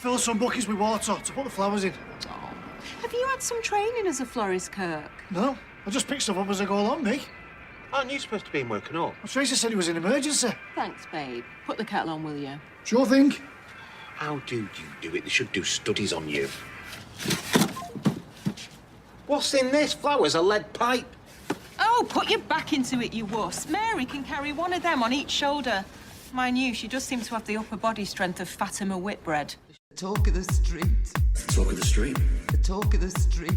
fill some buckets with water to put the flowers in. Oh. Have you had some training as a florist, Kirk? No, I just pick stuff up as I go along, me. Aren't you supposed to be in work and all? Well, Tracy said it was an emergency. Thanks, babe. Put the kettle on, will you? Sure thing. How do you do it? They should do studies on you. What's in this? Flowers? A lead pipe? Oh, put your back into it, you wuss. Mary can carry one of them on each shoulder. Mind you, she does seem to have the upper body strength of Fatima Whitbread. The talk of the street. Talk of the street. The talk of the street.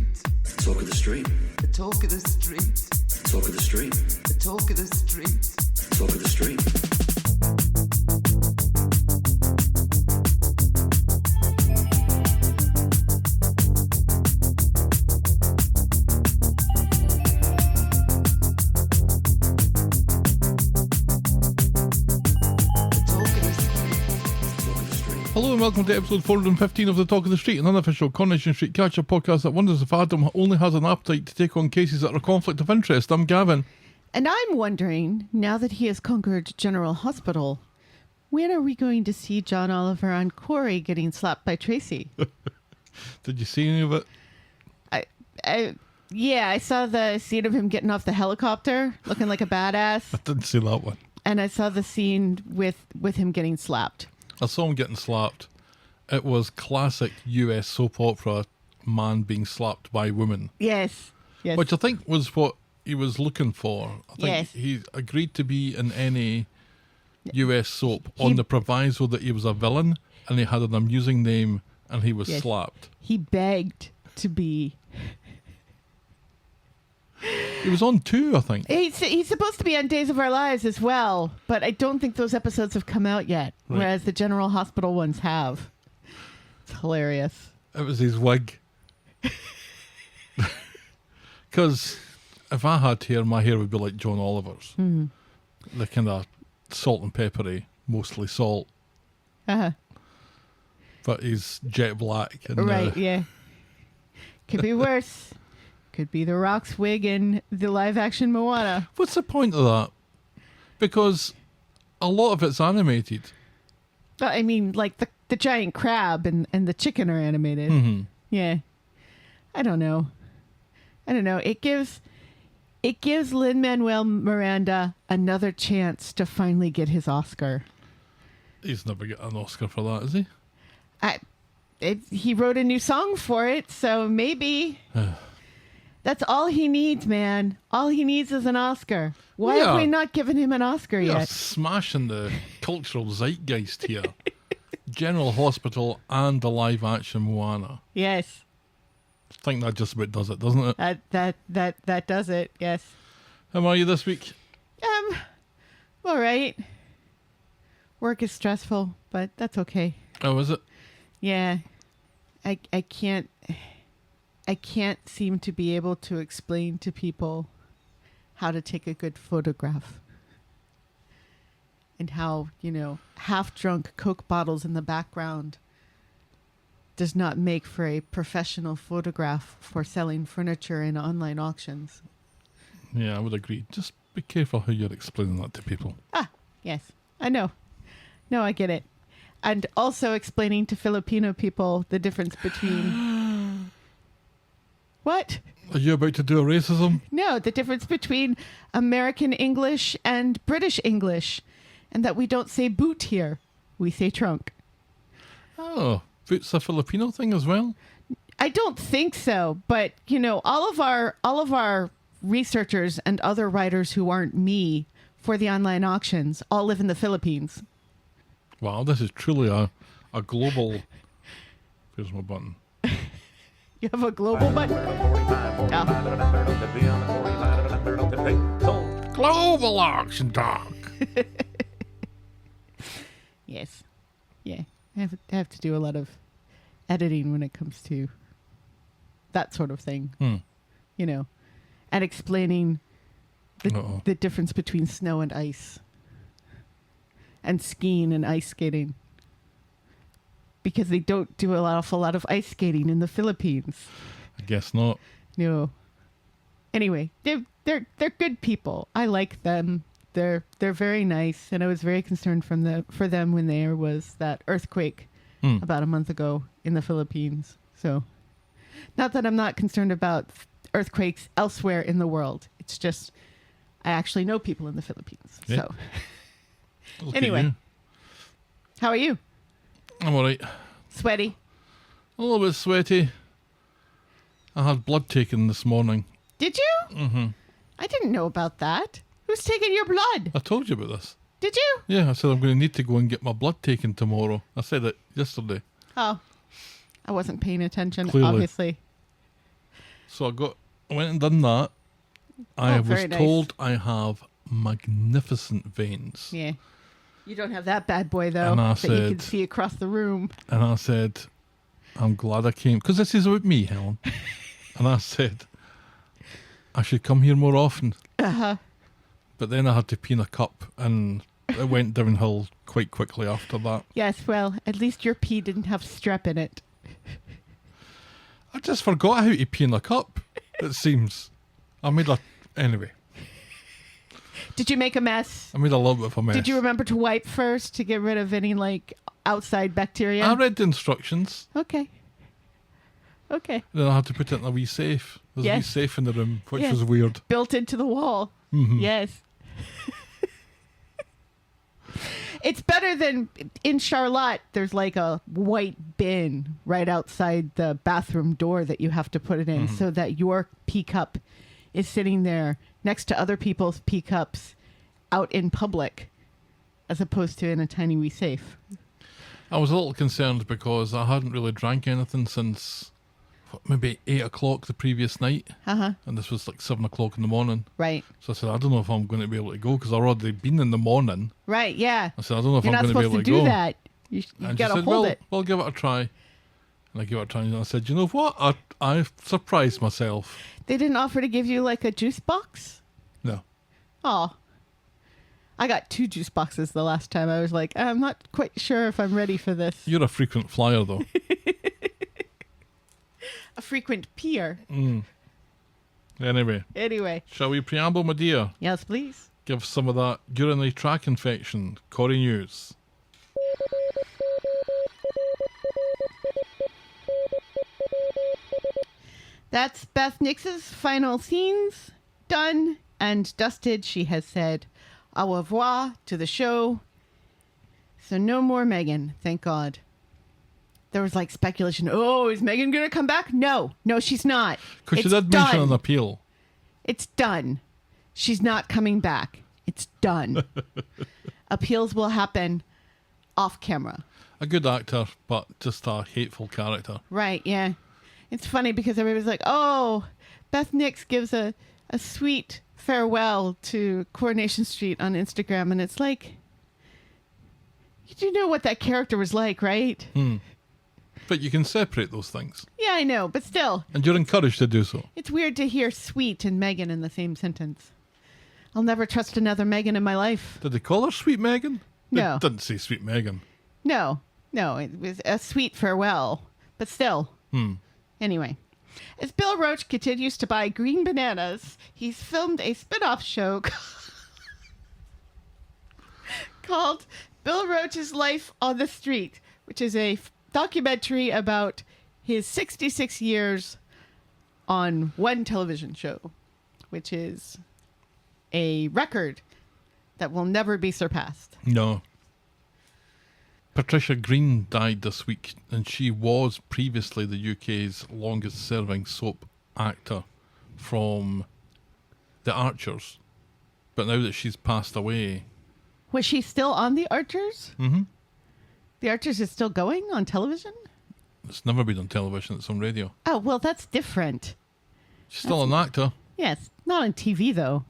Talk of the street. The talk of the street. Talk of the street. The talk of the street. Talk of the street. Hello and welcome to episode 415 of the Talk of the Street, an unofficial Coronation Street catch-up podcast that wonders if Adam only has an appetite to take on cases that are a conflict of interest. I'm Gavin. And I'm wondering, now that he has conquered General Hospital, when are we going to see John Oliver and Corrie getting slapped by Tracy? Did you see any of it? Yeah, I saw the scene of him getting off the helicopter, looking like a badass. I didn't see that one. And I saw the scene with him getting slapped. I saw him getting slapped. It was classic US soap opera man being slapped by women. Yes. Which I think was what he was looking for. I think he agreed to be in any US soap on the proviso that he was a villain and he had an amusing name and he was slapped. He begged to be. He was on 2, I think. He's supposed to be on Days of Our Lives as well, but I don't think those episodes have come out yet, right. Whereas the General Hospital ones have. It's hilarious. It was his wig. Because if I had hair, my hair would be like John Oliver's. Mm. The kind of salt and peppery, mostly salt. Uh-huh. But he's jet black. And, right, yeah. Could be worse. Could be The Rock's wig in the live-action Moana. What's the point of that? Because a lot of it's animated. I mean, like the giant crab and the chicken are animated. Mm-hmm. Yeah. I don't know. It gives Lin-Manuel Miranda another chance to finally get his Oscar. He's never got an Oscar for that, is he? He wrote a new song for it, so maybe... That's all he needs, man. All he needs is an Oscar. Why have we not given him an Oscar yet? Smashing the cultural zeitgeist here. General Hospital and the live-action Moana. Yes. I think that just about does it, doesn't it? That does it, yes. How are you this week? All right. Work is stressful, but that's okay. Oh, is it? Yeah. I can't seem to be able to explain to people how to take a good photograph. And how, half-drunk Coke bottles in the background does not make for a professional photograph for selling furniture in online auctions. Yeah, I would agree. Just be careful how you're explaining that to people. Yes, I know. No, I get it. And also explaining to Filipino people the difference between... What? Are you about to do a racism? No, the difference between American English and British English. And that we don't say boot here. We say trunk. Oh, boot's a Filipino thing as well? I don't think so. But, all of our researchers and other writers who aren't me for the online auctions all live in the Philippines. Wow, this is truly a global... Here's my button. You have a global button? Oh. Global auction talk. Yes. Yeah. I have to do a lot of editing when it comes to that sort of thing. And explaining the difference between snow and ice. And skiing and ice skating. Because they don't do an awful lot of ice skating in the Philippines. I guess not. No. Anyway, they're good people. I like them. They're very nice, and I was very concerned for them when there was that earthquake about a month ago in the Philippines. So, not that I'm not concerned about earthquakes elsewhere in the world. It's just I actually know people in the Philippines. Yeah. So, Look at anyway, you. how are you? I'm all right. Sweaty? A little bit sweaty. I had blood taken this morning. Did you? Mm-hmm. I didn't know about that. Who's taking your blood? I told you about this. Did you? Yeah, I said I'm going to need to go and get my blood taken tomorrow. I said it yesterday. Oh, I wasn't paying attention, Clearly. obviously. So I went and done that. I was very nice. told I have magnificent veins. Yeah. You don't have that bad boy, though, And I that you can said- see across the room. And I said, I'm glad I came. Because this is about me, Helen. And I said, I should come here more often. Uh-huh. But then I had to pee in a cup, and it went downhill quite quickly after that. Yes, well, at least your pee didn't have strep in it. I just forgot how to pee in a cup, it seems. Anyway, Did you make a mess? I made a little bit of a mess. Did you remember to wipe first to get rid of any, outside bacteria? I read the instructions. Okay. Then I had to put it in a wee safe. There's a wee Yes. safe in the room, which Yes. was weird. Built into the wall. Mm-hmm. Yes. It's better than in Charlotte. There's like a white bin right outside the bathroom door that you have to put it in so that your pee cup is sitting there next to other people's pee cups out in public as opposed to in a tiny wee safe. I was a little concerned because I hadn't really drank anything since maybe 8 o'clock the previous night. Uh-huh. And this was like 7 o'clock in the morning. Right. So I said, I don't know if I'm going to be able to go because I've already been in the morning. Right, yeah. I said, I don't know if You're I'm not going to be supposed able to to do go. that. You And got she to said, hold well, it. we'll give it a try. And I gave it a try. And I said, you know what? I surprised myself. They didn't offer to give you like a juice box? No. Oh. I got 2 juice boxes the last time. I was like, I'm not quite sure if I'm ready for this. You're a frequent flyer, though. A frequent peer. Anyway, shall we preamble, my dear? Yes, please. Give some of that urinary tract infection. Corrie News. That's Beth Nix's final scenes done and dusted. She has said au revoir to the show. So no more Megan, thank God. There was like speculation. Oh, is Megan going to come back? No, she's not. Because she It's did mention done. an appeal. It's done. She's not coming back. It's done. Appeals will happen off camera. A good actor, but just a hateful character. Right, yeah. It's funny because everybody's like, oh, Beth Nix gives a sweet farewell to Coronation Street on Instagram. And it's like, you do know what that character was like, right? But you can separate those things. Yeah, I know. But still, And you're encouraged to do so. it's weird to hear sweet and Megan in the same sentence. I'll never trust another Megan in my life. Did they call her Sweet Megan? No. It didn't say Sweet Megan. No, it was a sweet farewell. But still. Anyway, as Bill Roach continues to buy green bananas, he's filmed a spin-off show called Bill Roach's Life on the Street, which is a documentary about his 66 years on one television show, which is a record that will never be surpassed. No. Patricia Green died this week, and she was previously the UK's longest serving soap actor from The Archers. But now that she's passed away, Was she still on The Archers? Mm-hmm. The Archers is still going on television? it's never been on television, it's on radio. Oh, well, that's different. She's still an actor. Yes, not on TV, though.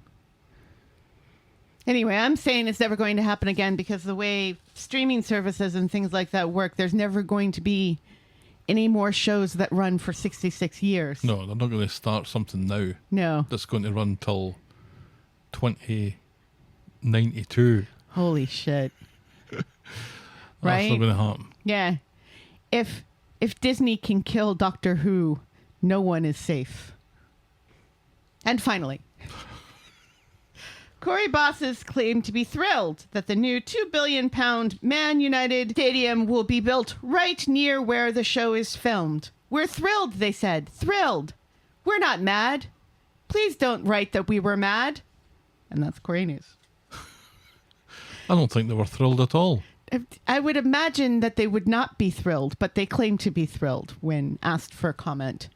Anyway, I'm saying it's never going to happen again because the way streaming services and things like that work, there's never going to be any more shows that run for 66 years. No, they're not going to start something now No. that's going to run till 2092. Holy shit. That's Right? not going to happen. Yeah. If Disney can kill Doctor Who, no one is safe. And finally, Corrie bosses claim to be thrilled that the new £2 billion Man United Stadium will be built right near where the show is filmed. We're thrilled, they said. Thrilled. We're not mad. Please don't write that we were mad. And that's Corrie News. I don't think they were thrilled at all. I would imagine that they would not be thrilled, but they claim to be thrilled when asked for a comment.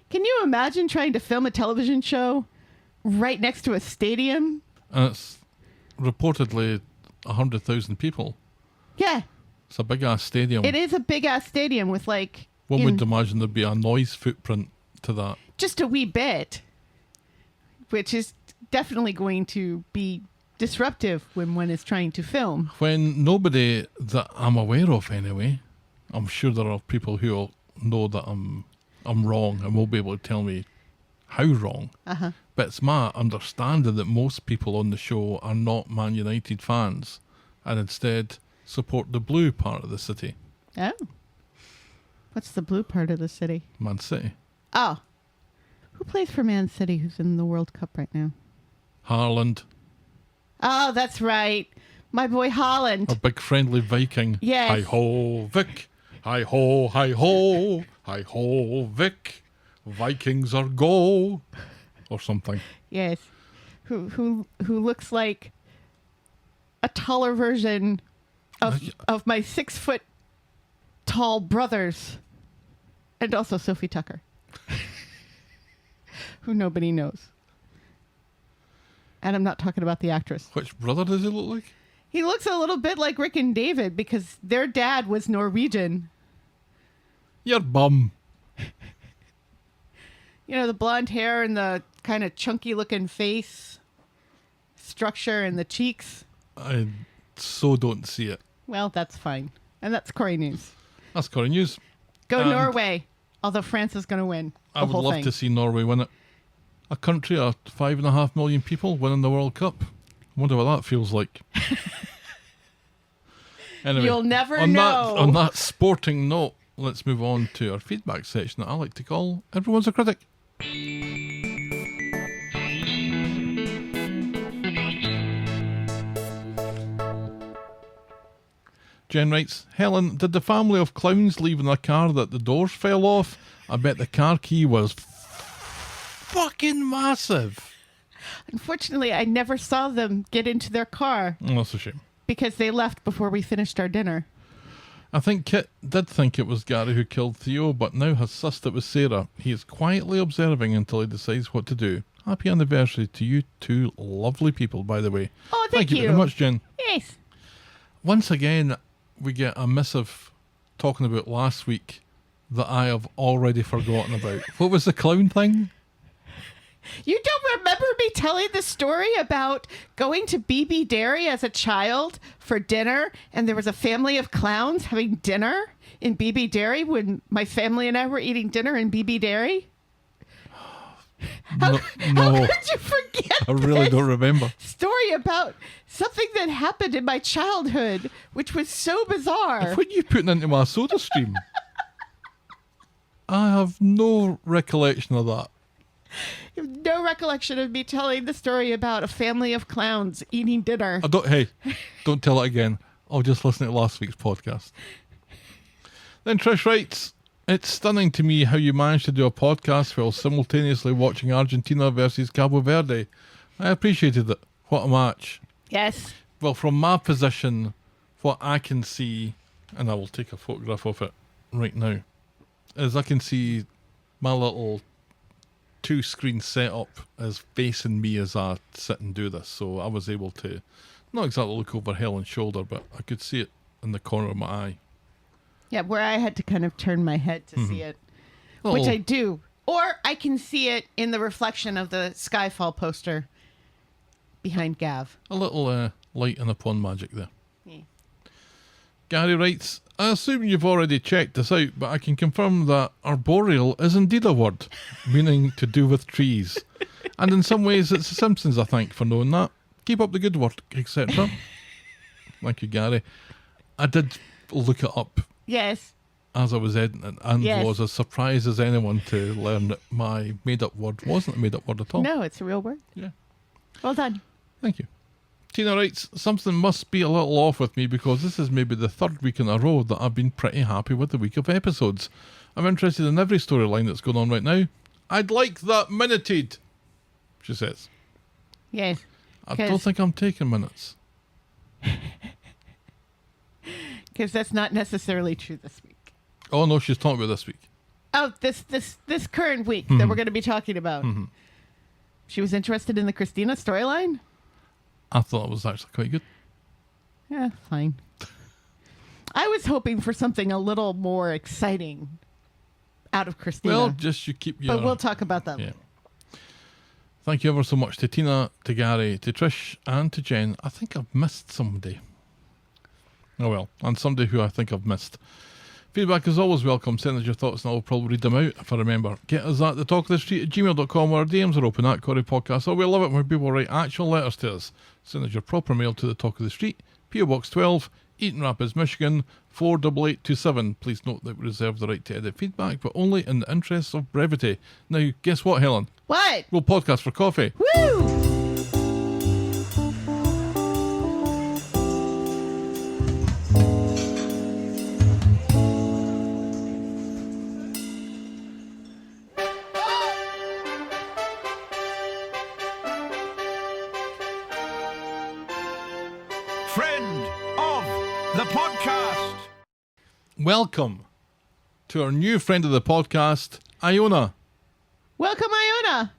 Can you imagine trying to film a television show right next to a stadium? And it's reportedly 100,000 people. Yeah. It's a big-ass stadium. It is a big-ass stadium with like... One would imagine there'd be a noise footprint to that. Just a wee bit, which is definitely going to be disruptive when one is trying to film. When nobody that I'm aware of anyway, I'm sure there are people who will know that I'm wrong and will be able to tell me how wrong. Uh-huh. But it's my understanding that most people on the show are not Man United fans and instead support the blue part of the city. Oh. What's the blue part of the city? Man City. Oh. Who plays for Man City who's in the World Cup right now? Haaland. Oh, that's right. My boy Haaland. A big friendly Viking. Yes. Hi-ho, Vic. Hi-ho, hi-ho. Hi-ho, Vic. Vikings are go. Or something. Yes. Who looks like a taller version of my 6 foot tall brothers. And also Sophie Tucker. Who nobody knows. And I'm not talking about the actress. Which brother does he look like? He looks a little bit like Rick and David because their dad was Norwegian. You're bum. You know, the blonde hair and the kind of chunky looking face structure and the cheeks. I so don't see it. Well, that's fine. And that's Corrie News. That's Corrie News. Go Norway. Although France is going to win. I would love to see Norway win it. A country of 5.5 million people winning the World Cup. I wonder what that feels like. Anyway, You'll never know. On that sporting note, let's move on to our feedback section that I like to call Everyone's a Critic. Jen writes, Helen, did the family of clowns leave in a car that the doors fell off? I bet the car key was fucking massive. Unfortunately, I never saw them get into their car. Oh, that's a shame. Because they left before we finished our dinner. I think Kit did think it was Gary who killed Theo, but now has sussed it was Sarah. He is quietly observing until he decides what to do. Happy anniversary to you two lovely people, by the way. Oh, thank you very much, Jen. Yes. Once again, we get a missive talking about last week that I have already forgotten about. What was the clown thing? You don't remember me telling the story about going to BB Dairy as a child for dinner, and there was a family of clowns having dinner in BB Dairy when my family and I were eating dinner in BB Dairy? How could you forget I really don't remember. Story about something that happened in my childhood, which was so bizarre. What are you putting into my soda stream? I have no recollection of that. You have no recollection of me telling the story about a family of clowns eating dinner. Don't tell it again. I'll just listen to last week's podcast. Then Trish writes, it's stunning to me how you managed to do a podcast while simultaneously watching Argentina versus Cabo Verde. I appreciated it. What a match. Yes. Well, from my position, what I can see, and I will take a photograph of it right now, is I can see my little 2-screen setup is facing me as I sit and do this. So I was able to not exactly look over Helen's shoulder, but I could see it in the corner of my eye. Yeah, where I had to kind of turn my head to see it, which I do. Or I can see it in the reflection of the Skyfall poster behind Gav. A little light and upon magic there. Yeah. Gary writes, I assume you've already checked this out, but I can confirm that arboreal is indeed a word, meaning to do with trees. And in some ways, it's the Simpsons, I think, for knowing that. Keep up the good work, etc. Thank you, Gary. I did look it up. Yes. As I was editing, and was as surprised as anyone to learn that my made-up word wasn't a made-up word at all. No, it's a real word. Yeah. Well done. Thank you. Tina writes, something must be a little off with me because this is maybe the third week in a row that I've been pretty happy with the week of episodes. I'm interested in every storyline that's going on right now. I'd like that minuted, she says. Yes. I don't think I'm taking minutes. Because that's not necessarily true this week. Oh, no, she's talking about this week. Oh, this current week that we're going to be talking about. Mm-hmm. She was interested in the Christina storyline? I thought it was actually quite good. Yeah, fine. I was hoping for something a little more exciting out of Christina. Well, just you keep your... But we'll talk about that later. Thank you ever so much to Tina, to Gary, to Trish, and to Jen. I think I've missed somebody. Oh well, and somebody who I think I've missed. Feedback is always welcome. Send us your thoughts and I'll probably read them out if I remember. Get us at thetalkofthestreet@gmail.com, or our DMs are open at Corrie Podcast. Oh, we love it when people write actual letters to us. Send us your proper mail to the Talk of the Street, PO Box 12, Eaton Rapids, Michigan 48827. Please note that we reserve the right to edit feedback, but only in the interests of brevity. Now, guess what, Helen? What? We'll podcast for coffee. Woo! Friend of the podcast. Welcome to our new friend of the podcast, Iona. Welcome, Iona.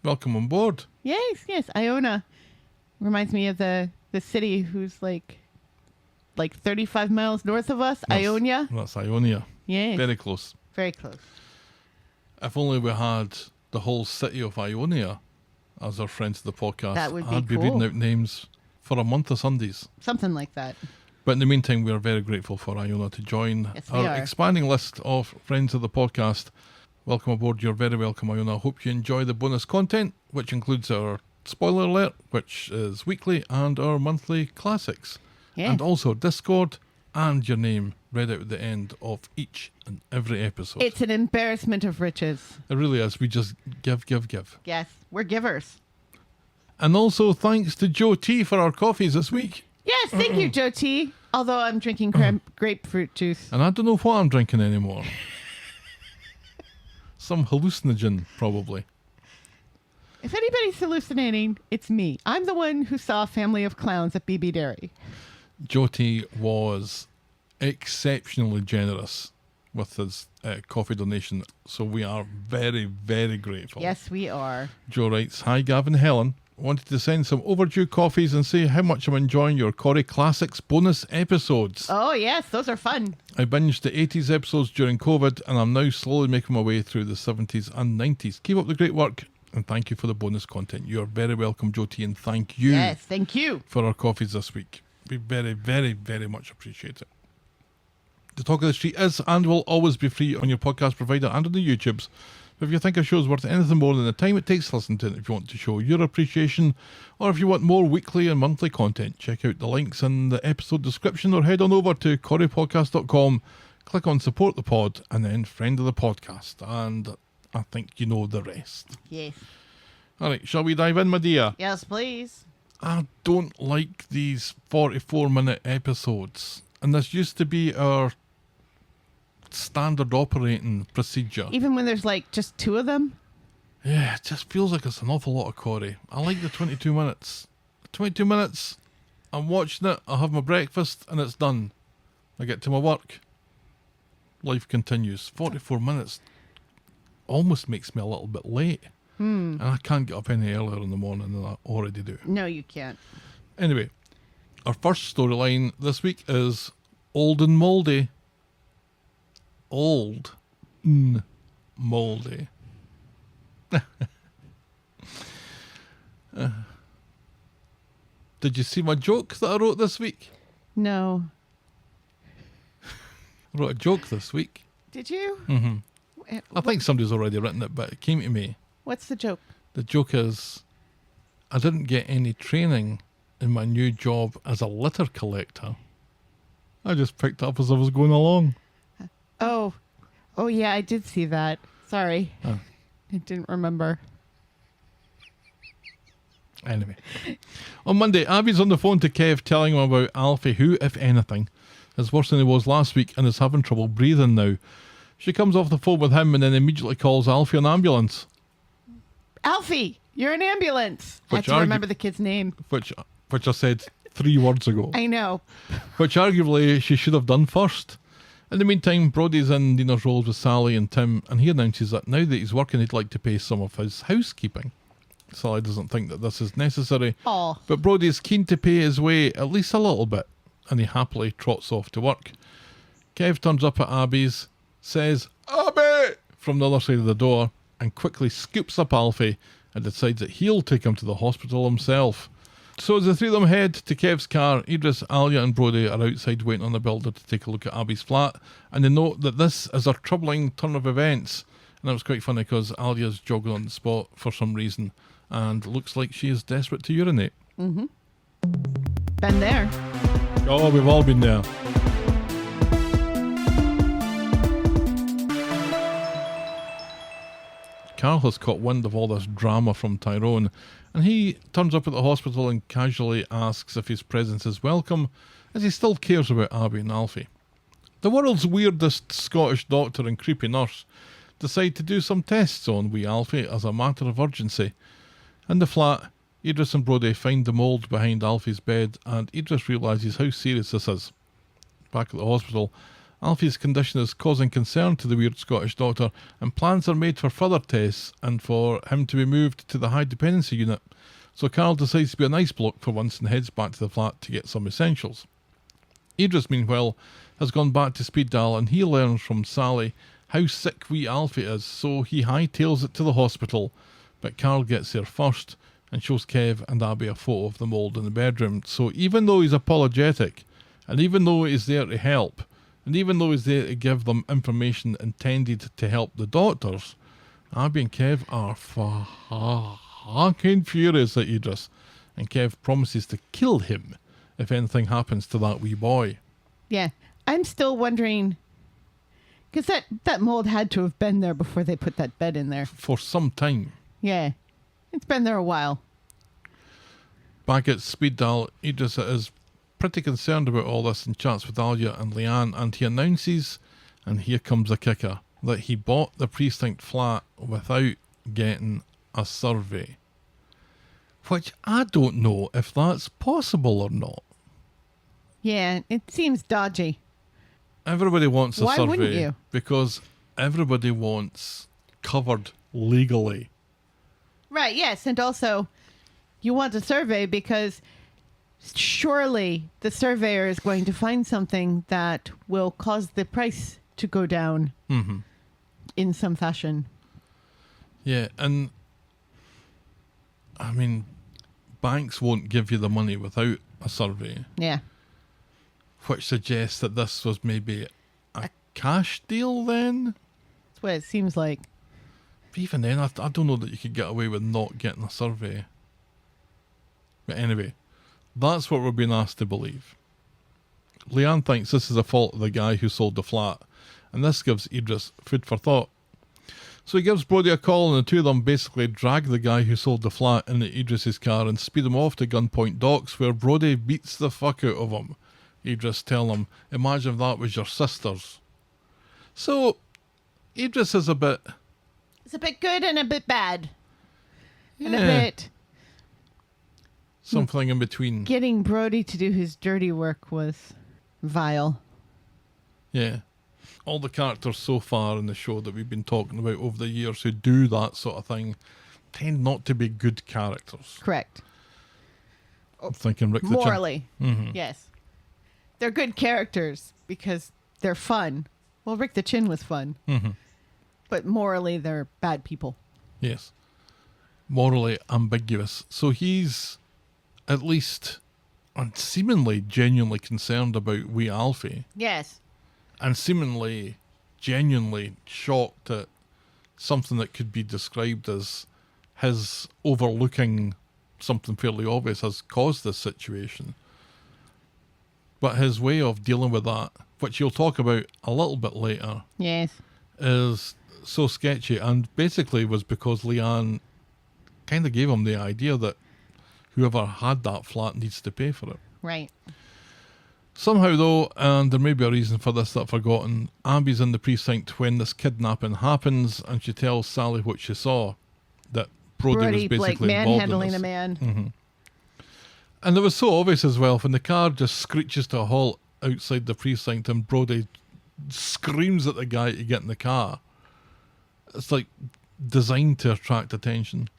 Welcome on board. Yes. Iona reminds me of the city who's like 35 miles north of us. Ionia. That's Ionia. Yeah. Very close. Very close. If only we had the whole city of Ionia as our friends of the podcast. That would be I'd be cool. reading out names for a month of Sundays. Something like that. But in the meantime, we are very grateful for Iona to join Yes, we our are. expanding list of friends of the podcast. Welcome aboard. You're very welcome, Iona. I hope you enjoy the bonus content, which includes our spoiler alert, which is weekly, and our monthly classics. Yeah. And also Discord and your name read out at the end of each and every episode. It's an embarrassment of riches. It really is. We just give. Yes, we're givers. And also thanks to Joe T for our coffees this week. Yes, thank you, Joe T. Although I'm drinking grapefruit juice. And I don't know what I'm drinking anymore. Some hallucinogen, probably. If anybody's hallucinating, it's me. I'm the one who saw Family of Clowns at BB Dairy. Joe T was exceptionally generous with his coffee donation, so we are very, very grateful. Yes, we are. Joe writes, Hi Gavin and Helen. Wanted to send some overdue coffees and say how much I'm enjoying your Corrie Classics bonus episodes. Oh, yes, those are fun. I binged the 80s episodes during COVID and I'm now slowly making my way through the 70s and 90s. Keep up the great work and thank you for the bonus content. You're very welcome, Joe T, and thank you Yes, thank you. for our coffees this week. We very, very, very much appreciate it. The Talk of the Street is and will always be free on your podcast provider and on the YouTubes. If you think a show is worth anything more than the time it takes to listen to it, if you want to show your appreciation, or if you want more weekly and monthly content, check out the links in the episode description or head on over to corriepodcast.com, click on Support the Pod, and then Friend of the Podcast. And I think you know the rest. Yes. All right, shall we dive in, my dear? Yes, please. I don't like these 44-minute episodes. And this used to be our standard operating procedure. Even when there's like just two of them? Yeah, it just feels like it's an awful lot of Corrie. I like the 22 minutes. 22 minutes, I'm watching it, I have my breakfast, and it's done. I get to my work. Life continues. 44 minutes almost makes me a little bit late. And I can't get up any earlier in the morning than I already do. No, you can't. Anyway, our first storyline this week is Old and Mouldy. Old and Mouldy. Did you see my joke that I wrote this week? No. I wrote a joke this week. Did you? Mm-hmm. I think somebody's already written it, but it came to me. What's the joke? The joke is, I didn't get any training in my new job as a litter collector. I just picked it up as I was going along. Oh yeah, I did see that. Sorry. I didn't remember. Anyway. On Monday, Abby's on the phone to Kev telling him about Alfie, who, if anything, is worse than he was last week and is having trouble breathing now. She comes off the phone with him and then immediately calls Alfie an ambulance. Alfie, you're an ambulance. I have to remember the kid's name. Which I said 3 words ago. I know. Which arguably she should have done first. In the meantime, Brody's in dinner rolls with Sally and Tim, and he announces that now that he's working, he'd like to pay some of his housekeeping. Sally doesn't think that this is necessary, but Brody is keen to pay his way at least a little bit, and he happily trots off to work. Kev turns up at Abby's, says, "Abby!" from the other side of the door, and quickly scoops up Alfie and decides that he'll take him to the hospital himself. So as the three of them head to Kev's car, Idris, Alia and Brody are outside waiting on the builder to take a look at Abby's flat, and they note that this is a troubling turn of events. And that was quite funny because Alia's jogging on the spot for some reason and looks like she is desperate to urinate. Mm-hmm. Been there. Oh, we've all been there. Carl has caught wind of all this drama from Tyrone, and he turns up at the hospital and casually asks if his presence is welcome, as he still cares about Abby and Alfie. The world's weirdest Scottish doctor and creepy nurse decide to do some tests on wee Alfie as a matter of urgency. In the flat, Idris and Brody find the mould behind Alfie's bed, and Idris realises how serious this is. Back at the hospital, Alfie's condition is causing concern to the weird Scottish doctor, and plans are made for further tests and for him to be moved to the high dependency unit. So Carl decides to be a nice bloke for once and heads back to the flat to get some essentials. Idris, meanwhile, has gone back to speed dial, and he learns from Sally how sick wee Alfie is, so he hightails it to the hospital. But Carl gets there first and shows Kev and Abby a photo of the mould in the bedroom. So even though he's apologetic, and even though he's there to help, and even though he's there to give them information intended to help the doctors, Abby and Kev are fucking furious at Idris, and Kev promises to kill him if anything happens to that wee boy. Yeah, I'm still wondering, because that mold had to have been there before they put that bed in there. For some time. Yeah, it's been there a while. Back at speed dial, Idris is pretty concerned about all this and chats with Alia and Leanne, and he announces, and here comes the kicker, that he bought the precinct flat without getting a survey. Which I don't know if that's possible or not. Yeah, it seems dodgy. Everybody wants a Why survey. wouldn't you? Because everybody wants covered legally. Right, yes, and also you want a survey because surely the surveyor is going to find something that will cause the price to go down in some fashion. Yeah, and I mean, banks won't give you the money without a survey. Yeah. Which suggests that this was maybe a cash deal then? That's what it seems like. But even then, I don't know that you could get away with not getting a survey. But anyway, that's what we're being asked to believe. Leanne thinks this is the fault of the guy who sold the flat, and this gives Idris food for thought. So he gives Brody a call, and the two of them basically drag the guy who sold the flat into Idris's car and speed him off to Gunpoint Docks, where Brody beats the fuck out of him. Idris telling him, imagine if that was your sister's. So, Idris is a bit... It's a bit good and a bit bad. Yeah, and a bit... something in between. Getting Brody to do his dirty work was vile. Yeah. All the characters so far in the show that we've been talking about over the years who do that sort of thing tend not to be good characters. Correct. I'm thinking Rick the Chin. Morally, yes. They're good characters because they're fun. Well, Rick the Chin was fun. But morally, they're bad people. Yes. Morally ambiguous. So he's at least seemingly genuinely concerned about wee Alfie. Yes. And seemingly genuinely shocked at something that could be described as his overlooking something fairly obvious has caused this situation. But his way of dealing with that, which you'll talk about a little bit later, Yes. is so sketchy, and basically was because Leanne kind of gave him the idea that whoever had that flat needs to pay for it. Right. Somehow, though, and there may be a reason for this that I've forgotten, Abby's in the precinct when this kidnapping happens, and she tells Sally what she saw, that Brody was basically like involved in manhandling this. a man. And it was so obvious as well, when the car just screeches to a halt outside the precinct and Brody screams at the guy to get in the car. It's like designed to attract attention.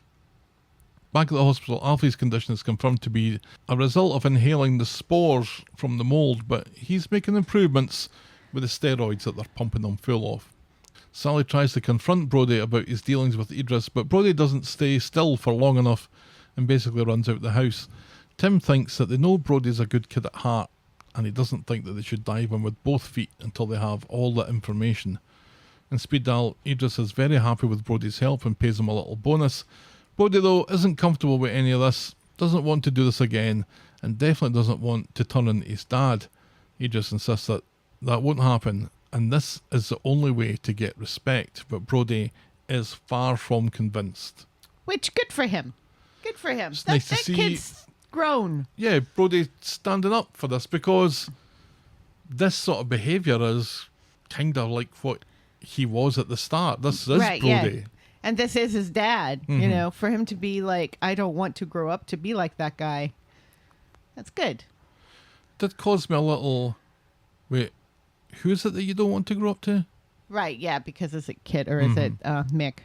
Back at the hospital, Alfie's condition is confirmed to be a result of inhaling the spores from the mould, but he's making improvements with the steroids that they're pumping him full of. Sally tries to confront Brody about his dealings with Idris, but Brody doesn't stay still for long enough and basically runs out the house. Tim thinks that they know Brody's a good kid at heart, and he doesn't think that they should dive him with both feet until they have all the information. In speed dial, Idris is very happy with Brody's help and pays him a little bonus. Brody, though, isn't comfortable with any of this, doesn't want to do this again, and definitely doesn't want to turn in his dad. Idris insists that that won't happen, and this is the only way to get respect, but Brody is far from convinced. Which, good for him. Good for him. It's nice to see. Kid's grown. Yeah, Brody standing up for this, because this sort of behaviour is kind of like what he was at the start. This is Right, Brody. yeah. And this is his dad, you know, for him to be like, I don't want to grow up to be like that guy. That's good. Did cause me a little, wait, who is it that you don't want to grow up to? Right, yeah, because is it Kit or is it Mick?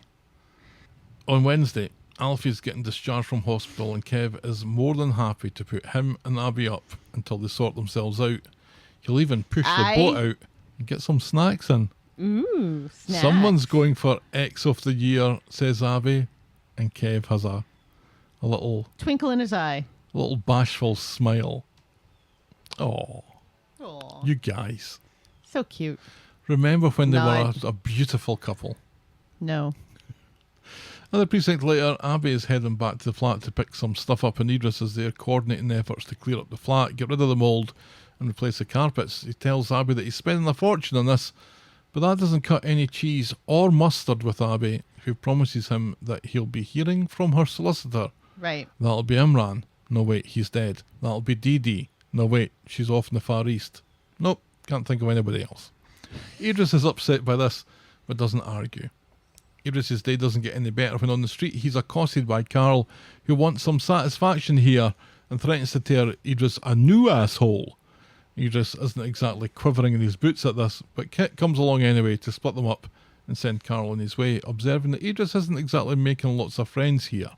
On Wednesday, Alfie's getting discharged from hospital and Kev is more than happy to put him and Abby up until they sort themselves out. He'll even push the boat out and get some snacks in. Ooh, snacks. Someone's going for X of the year, says Abby, and Kev has a little twinkle in his eye. little bashful smile. Oh, Aw, you guys. so cute. Remember when they Nod. were a beautiful couple? No. Another precinct later, Abby is heading back to the flat to pick some stuff up, and Idris is there coordinating efforts to clear up the flat, get rid of the mould, and replace the carpets. He tells Abby that he's spending a fortune on this, but that doesn't cut any cheese or mustard with Abby, who promises him that he'll be hearing from her solicitor. Right. That'll be Imran. No, wait, he's dead. That'll be Dee Dee. No, wait, she's off in the Far East. Nope, can't think of anybody else. Idris is upset by this, but doesn't argue. Idris's day doesn't get any better when on the street he's accosted by Carl, who wants some satisfaction here and threatens to tear Idris a new asshole. Idris isn't exactly quivering in his boots at this, but Kit comes along anyway to split them up and send Carl on his way, observing that Idris isn't exactly making lots of friends here.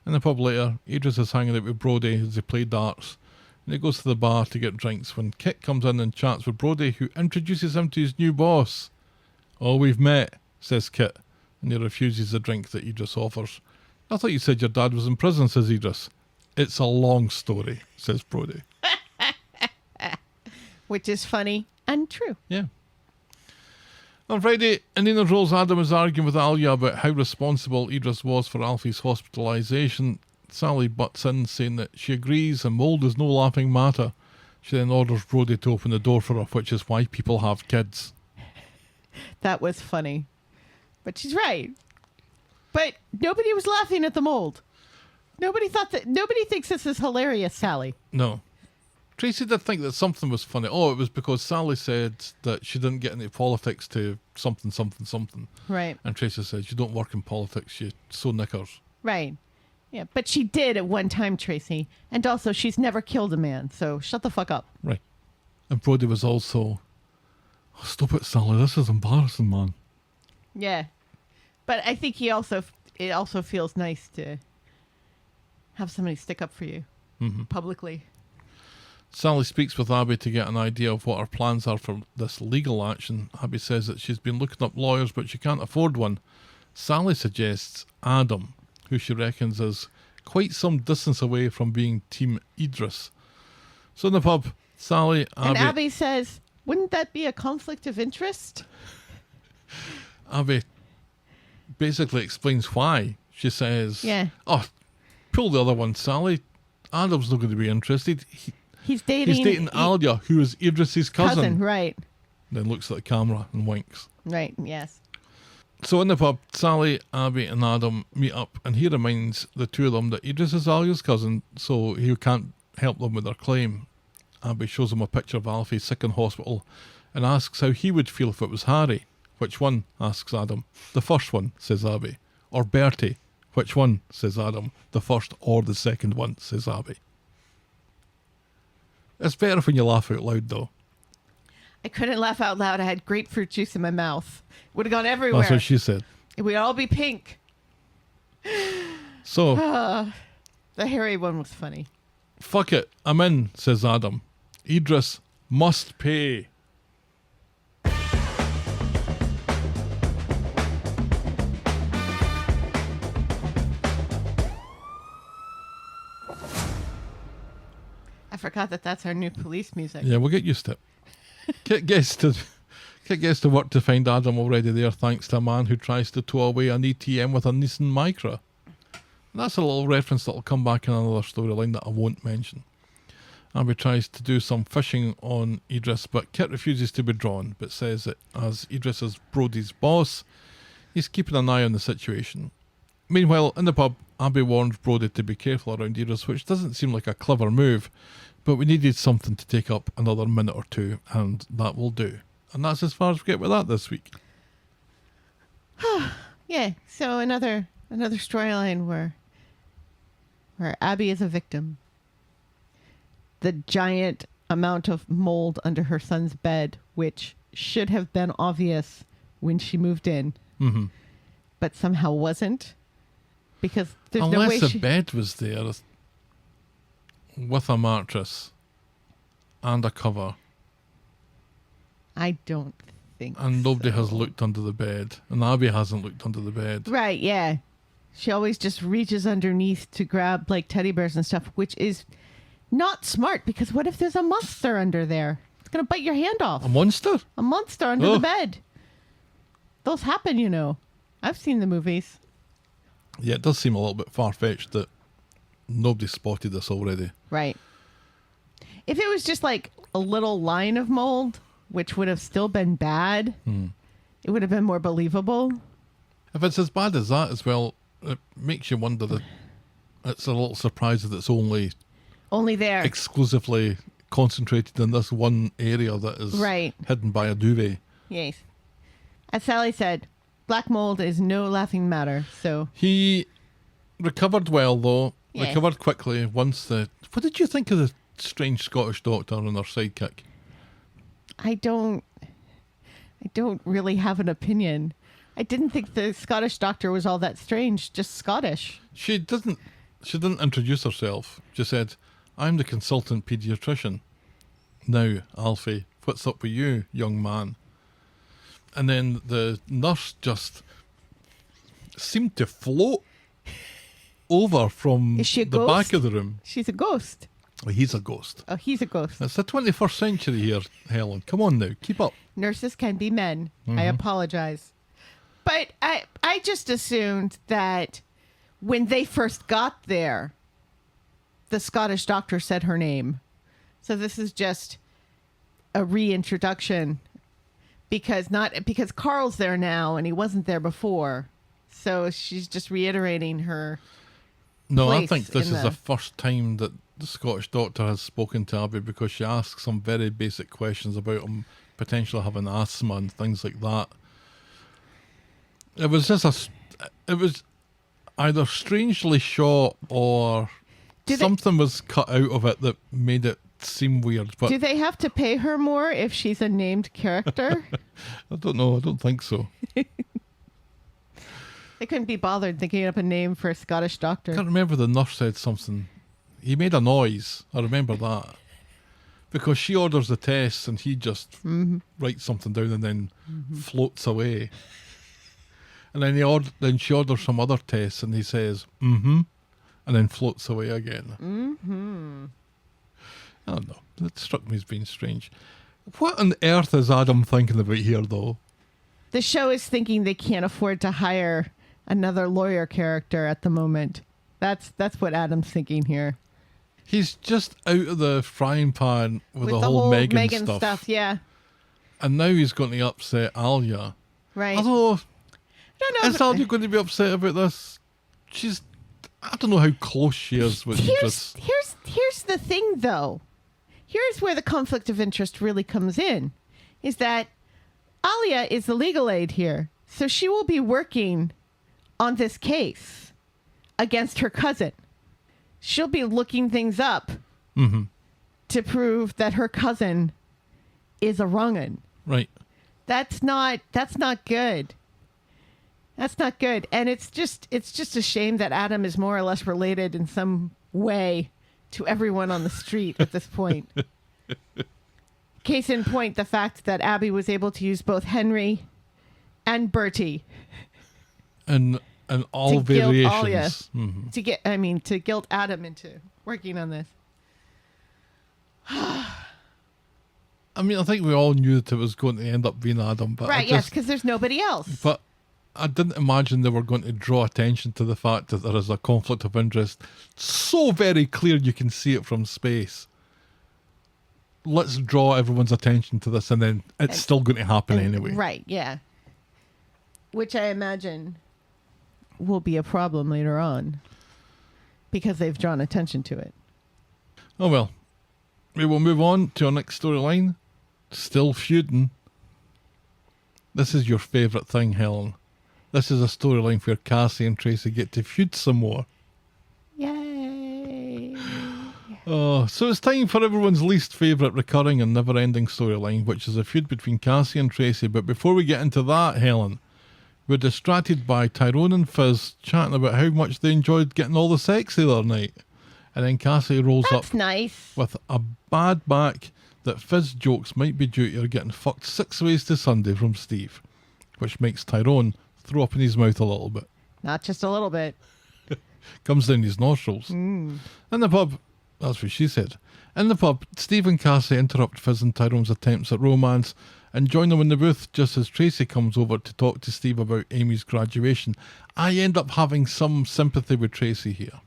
In the pub later, Idris is hanging out with Brody as they play darts, and he goes to the bar to get drinks when Kit comes in and chats with Brody, who introduces him to his new boss. "Oh, we've met," says Kit, and he refuses the drink that Idris offers. "I thought you said your dad was in prison," says Idris. "It's a long story," says Brody. Which is funny and true. Yeah. On Friday, Inina Rolls Adam was arguing with Alia about how responsible Idris was for Alfie's hospitalisation. Sally butts in, saying that she agrees and mould is no laughing matter. She then orders Brody to open the door for her, which is why people have kids. That was funny. But she's right. But nobody was laughing at the mold. Nobody thinks this is hilarious, Sally. No. Tracy did think that something was funny. Oh, it was because Sally said that she didn't get into politics to something. Right. And Tracy said, "You don't work in politics, you sew knickers." Right. Yeah, but she did at one time, Tracy. And also, she's never killed a man, so shut the fuck up. Right. And Brody was also, "Oh, stop it, Sally, this is embarrassing, man." Yeah. But I think it also feels nice to have somebody stick up for you publicly. Sally speaks with Abby to get an idea of what her plans are for this legal action. Abby says that she's been looking up lawyers, but she can't afford one. Sally suggests Adam, who she reckons is quite some distance away from being Team Idris. So in the pub, Sally, And Abby says, wouldn't that be a conflict of interest? Abby basically explains why. She says, Yeah. "Oh, pull the other one, Sally. Adam's not going to be interested. He's dating Alia, who is Idris's cousin." Right. Then looks at the camera and winks. Right, yes. So in the pub, Sally, Abby and Adam meet up, and he reminds the two of them that Idris is Alia's cousin, so he can't help them with their claim. Abby shows him a picture of Alfie sick in hospital and asks how he would feel if it was Harry. Which one? Asks Adam. The first one, says Abby. Or Bertie. Which one? Says Adam. The first or the second one, says Abby. It's better when you laugh out loud, though. I couldn't laugh out loud. I had grapefruit juice in my mouth. Would have gone everywhere. That's what she said. We'd all be pink. So, the Harry one was funny. fuck it, I'm in, says Adam. Idris must pay. I forgot that that's our new police music. Yeah, we'll get used to it. Kit gets to work to find Adam already there, thanks to a man who tries to tow away an ATM with a Nissan Micra. That's a little reference that'll come back in another storyline that I won't mention. Abby tries to do some fishing on Idris, but Kit refuses to be drawn, but says that as Idris is Brody's boss, he's keeping an eye on the situation. Meanwhile, in the pub, Abby warns Brody to be careful around Idris, which doesn't seem like a clever move, but we needed something to take up another minute or two, and that will do. And that's as far as we get with that this week. Yeah, so another storyline where Abby is a victim. The giant amount of mold under her son's bed, which should have been obvious when she moved in, but somehow wasn't, because there's no way Unless the bed was there with a mattress and a cover. I don't think And nobody so. has looked under the bed. And Abby hasn't looked under the bed. Right, yeah. She always just reaches underneath to grab like teddy bears and stuff, which is not smart, because what if there's a monster under there? It's going to bite your hand off. A monster? A monster under the bed. Those happen, you know. I've seen the movies. Yeah, it does seem a little bit far-fetched that nobody spotted this already. Right. If it was just like a little line of mold, which would have still been bad, it would have been more believable. If it's as bad as that as well, it makes you wonder that it's a little surprise that it's only there. exclusively concentrated in this one area that is hidden by a duvet. Yes. As Sally said, black mold is no laughing matter, so... He recovered well, though. Yeah. Recovered quickly once the... What did you think of the strange Scottish doctor and her sidekick? I don't really have an opinion. I didn't think the Scottish doctor was all that strange, just Scottish. She didn't introduce herself. She said, "I'm the consultant paediatrician. Now, Alfie, what's up with you, young man?" And then the nurse just seemed to float over from Is she a the ghost? back of the room. She's a ghost. Oh, he's a ghost. Oh, he's a ghost. It's the 21st century here, Helen. Come on now, keep up. Nurses can be men. I apologize. But I just assumed that when they first got there, the Scottish doctor said her name. So this is just a reintroduction because Carl's there now and he wasn't there before. So she's just reiterating her No, I place think this in is the first time that the Scottish doctor has spoken to Abby, because she asks some very basic questions about him potentially having asthma and things like that. It was just it was either strangely shot or something was cut out of it that made it seem weird. But Do they have to pay her more if she's a named character? I don't know. I don't think so. They couldn't be bothered thinking up a name for a Scottish doctor. I can't remember, the nurse said something. He made a noise. I remember that. Because she orders the tests and he just writes something down and then floats away. And then she orders some other tests and he says, and then floats away again. I don't know. It struck me as being strange. What on earth is Adam thinking about here, though? The show is thinking they can't afford to hire another lawyer character at the moment. That's what Adam's thinking here. He's just out of the frying pan with the whole Megan stuff. Yeah. And now he's going to upset Alia. Right. Although, I No. Is Alfie going to be upset about this? I don't know how close she is with Idris. Here's the thing, though. Here's where the conflict of interest really comes in, is that Alia is the legal aid here. So she will be working on this case against her cousin. She'll be looking things up to prove that her cousin is a wrong'un. Right. That's not good. That's not good. And it's just a shame that Adam is more or less related in some way to everyone on the street at this point. Case in point, the fact that Abby was able to use both Henry and Bertie. And all variations. Alia, to guilt Adam into working on this. I mean, I think we all knew that it was going to end up being Adam. But right, yes, because there's nobody else. But I didn't imagine they were going to draw attention to the fact that there is a conflict of interest so very clear you can see it from space. Let's draw everyone's attention to this, and then it's still going to happen anyway. Right, yeah. Which I imagine will be a problem later on because they've drawn attention to it. Oh well. We will move on to our next storyline. Still feuding. This is your favourite thing, Helen. This is a storyline where Cassie and Tracy get to feud some more. Yay! Oh, so it's time for everyone's least favourite recurring and never-ending storyline, which is a feud between Cassie and Tracy. But before we get into that, Helen, we're distracted by Tyrone and Fizz chatting about how much they enjoyed getting all the sex the other night. And then Cassie rolls That's up nice. with a bad back that Fizz jokes might be due to her getting fucked 6 ways to Sunday from Steve, which makes Tyrone throw up in his mouth a little bit. Not just a little bit. Comes down his nostrils. In the pub, that's what she said. In the pub, Steve and Cassie interrupt Fizz and Tyrone's attempts at romance and join them in the booth just as Tracy comes over to talk to Steve about Amy's graduation. I end up having some sympathy with Tracy here,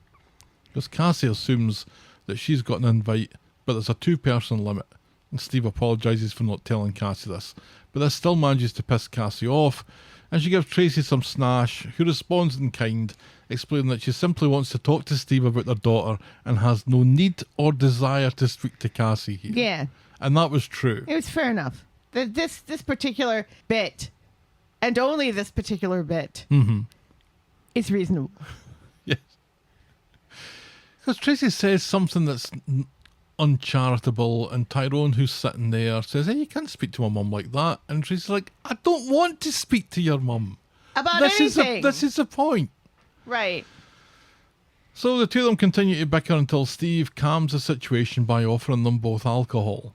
because Cassie assumes that she's got an invite, but there's a 2-person limit, and Steve apologises for not telling Cassie this, but this still manages to piss Cassie off, and she gives Tracy some snash, who responds in kind, explaining that she simply wants to talk to Steve about their daughter and has no need or desire to speak to Cassie here. Yeah. And that was true. It was fair enough. This particular bit, and only this particular bit, is reasonable. Yes. Because Tracy says something that's uncharitable, and Tyrone, who's sitting there, says, hey, you can't speak to my mum like that. And Tracy's like, I don't want to speak to your mum. About this anything. This is the point. Right. So the two of them continue to bicker until Steve calms the situation by offering them both alcohol.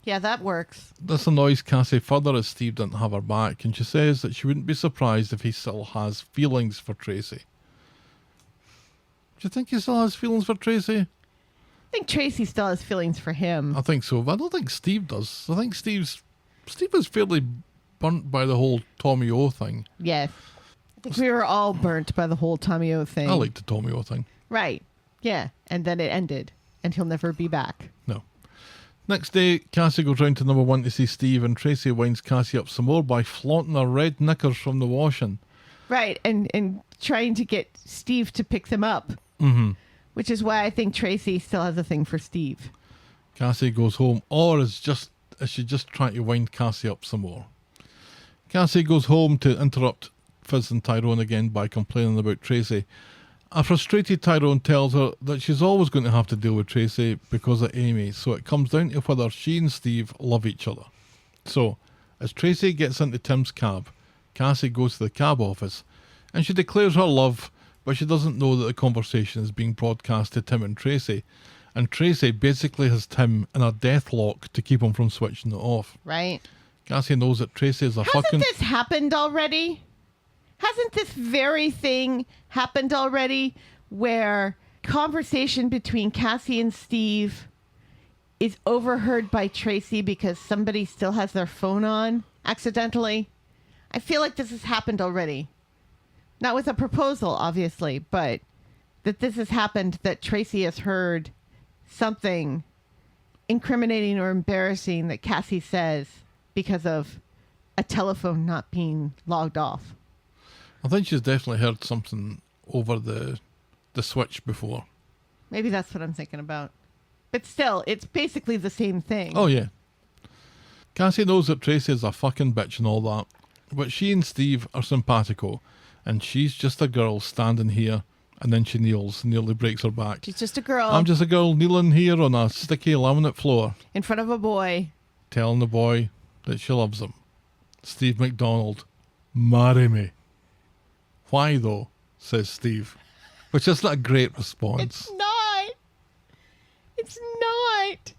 Yeah, that works. This annoys Cassie further as Steve didn't have her back, and she says that she wouldn't be surprised if he still has feelings for Tracy. Do you think he still has feelings for Tracy? I think Tracy still has feelings for him. I think so, but I don't think Steve does. I think Steve was fairly burnt by the whole Tommy O thing. Yes. I think we were all burnt by the whole Tommy O thing. I liked the Tommy O thing. Right. Yeah. And then it ended, and he'll never be back. No. Next day, Cassie goes round to number 1 to see Steve, and Tracy winds Cassie up some more by flaunting her red knickers from the washing. Right, and trying to get Steve to pick them up. Which is why I think Tracy still has a thing for Steve. Cassie goes home, or is she just trying to wind Cassie up some more? Cassie goes home to interrupt Fizz and Tyrone again by complaining about Tracy. A frustrated Tyrone tells her that she's always going to have to deal with Tracy because of Amy, so it comes down to whether she and Steve love each other. So, as Tracy gets into Tim's cab, Cassie goes to the cab office, and she declares her love, but she doesn't know that the conversation is being broadcast to Tim and Tracy, and Tracy basically has Tim in a death lock to keep him from switching it off. Right. Cassie knows that Tracy is a Hasn't fucking... this happened already? Hasn't this very thing happened already where conversation between Cassie and Steve is overheard by Tracy because somebody still has their phone on accidentally? I feel like this has happened already. Not with a proposal, obviously, but that this has happened, that Tracy has heard something incriminating or embarrassing that Cassie says because of a telephone not being logged off. I think she's definitely heard something over the switch before. Maybe that's what I'm thinking about. But still, it's basically the same thing. Oh, yeah. Cassie knows that Tracy is a fucking bitch and all that, but she and Steve are simpatico, and she's just a girl standing here, and then she kneels and nearly breaks her back. She's just a girl. I'm just a girl kneeling here on a sticky laminate floor. In front of a boy. Telling the boy that she loves him. Steve McDonald, marry me. Why though? Says Steve. Which isn't a great response. It's not. It's not.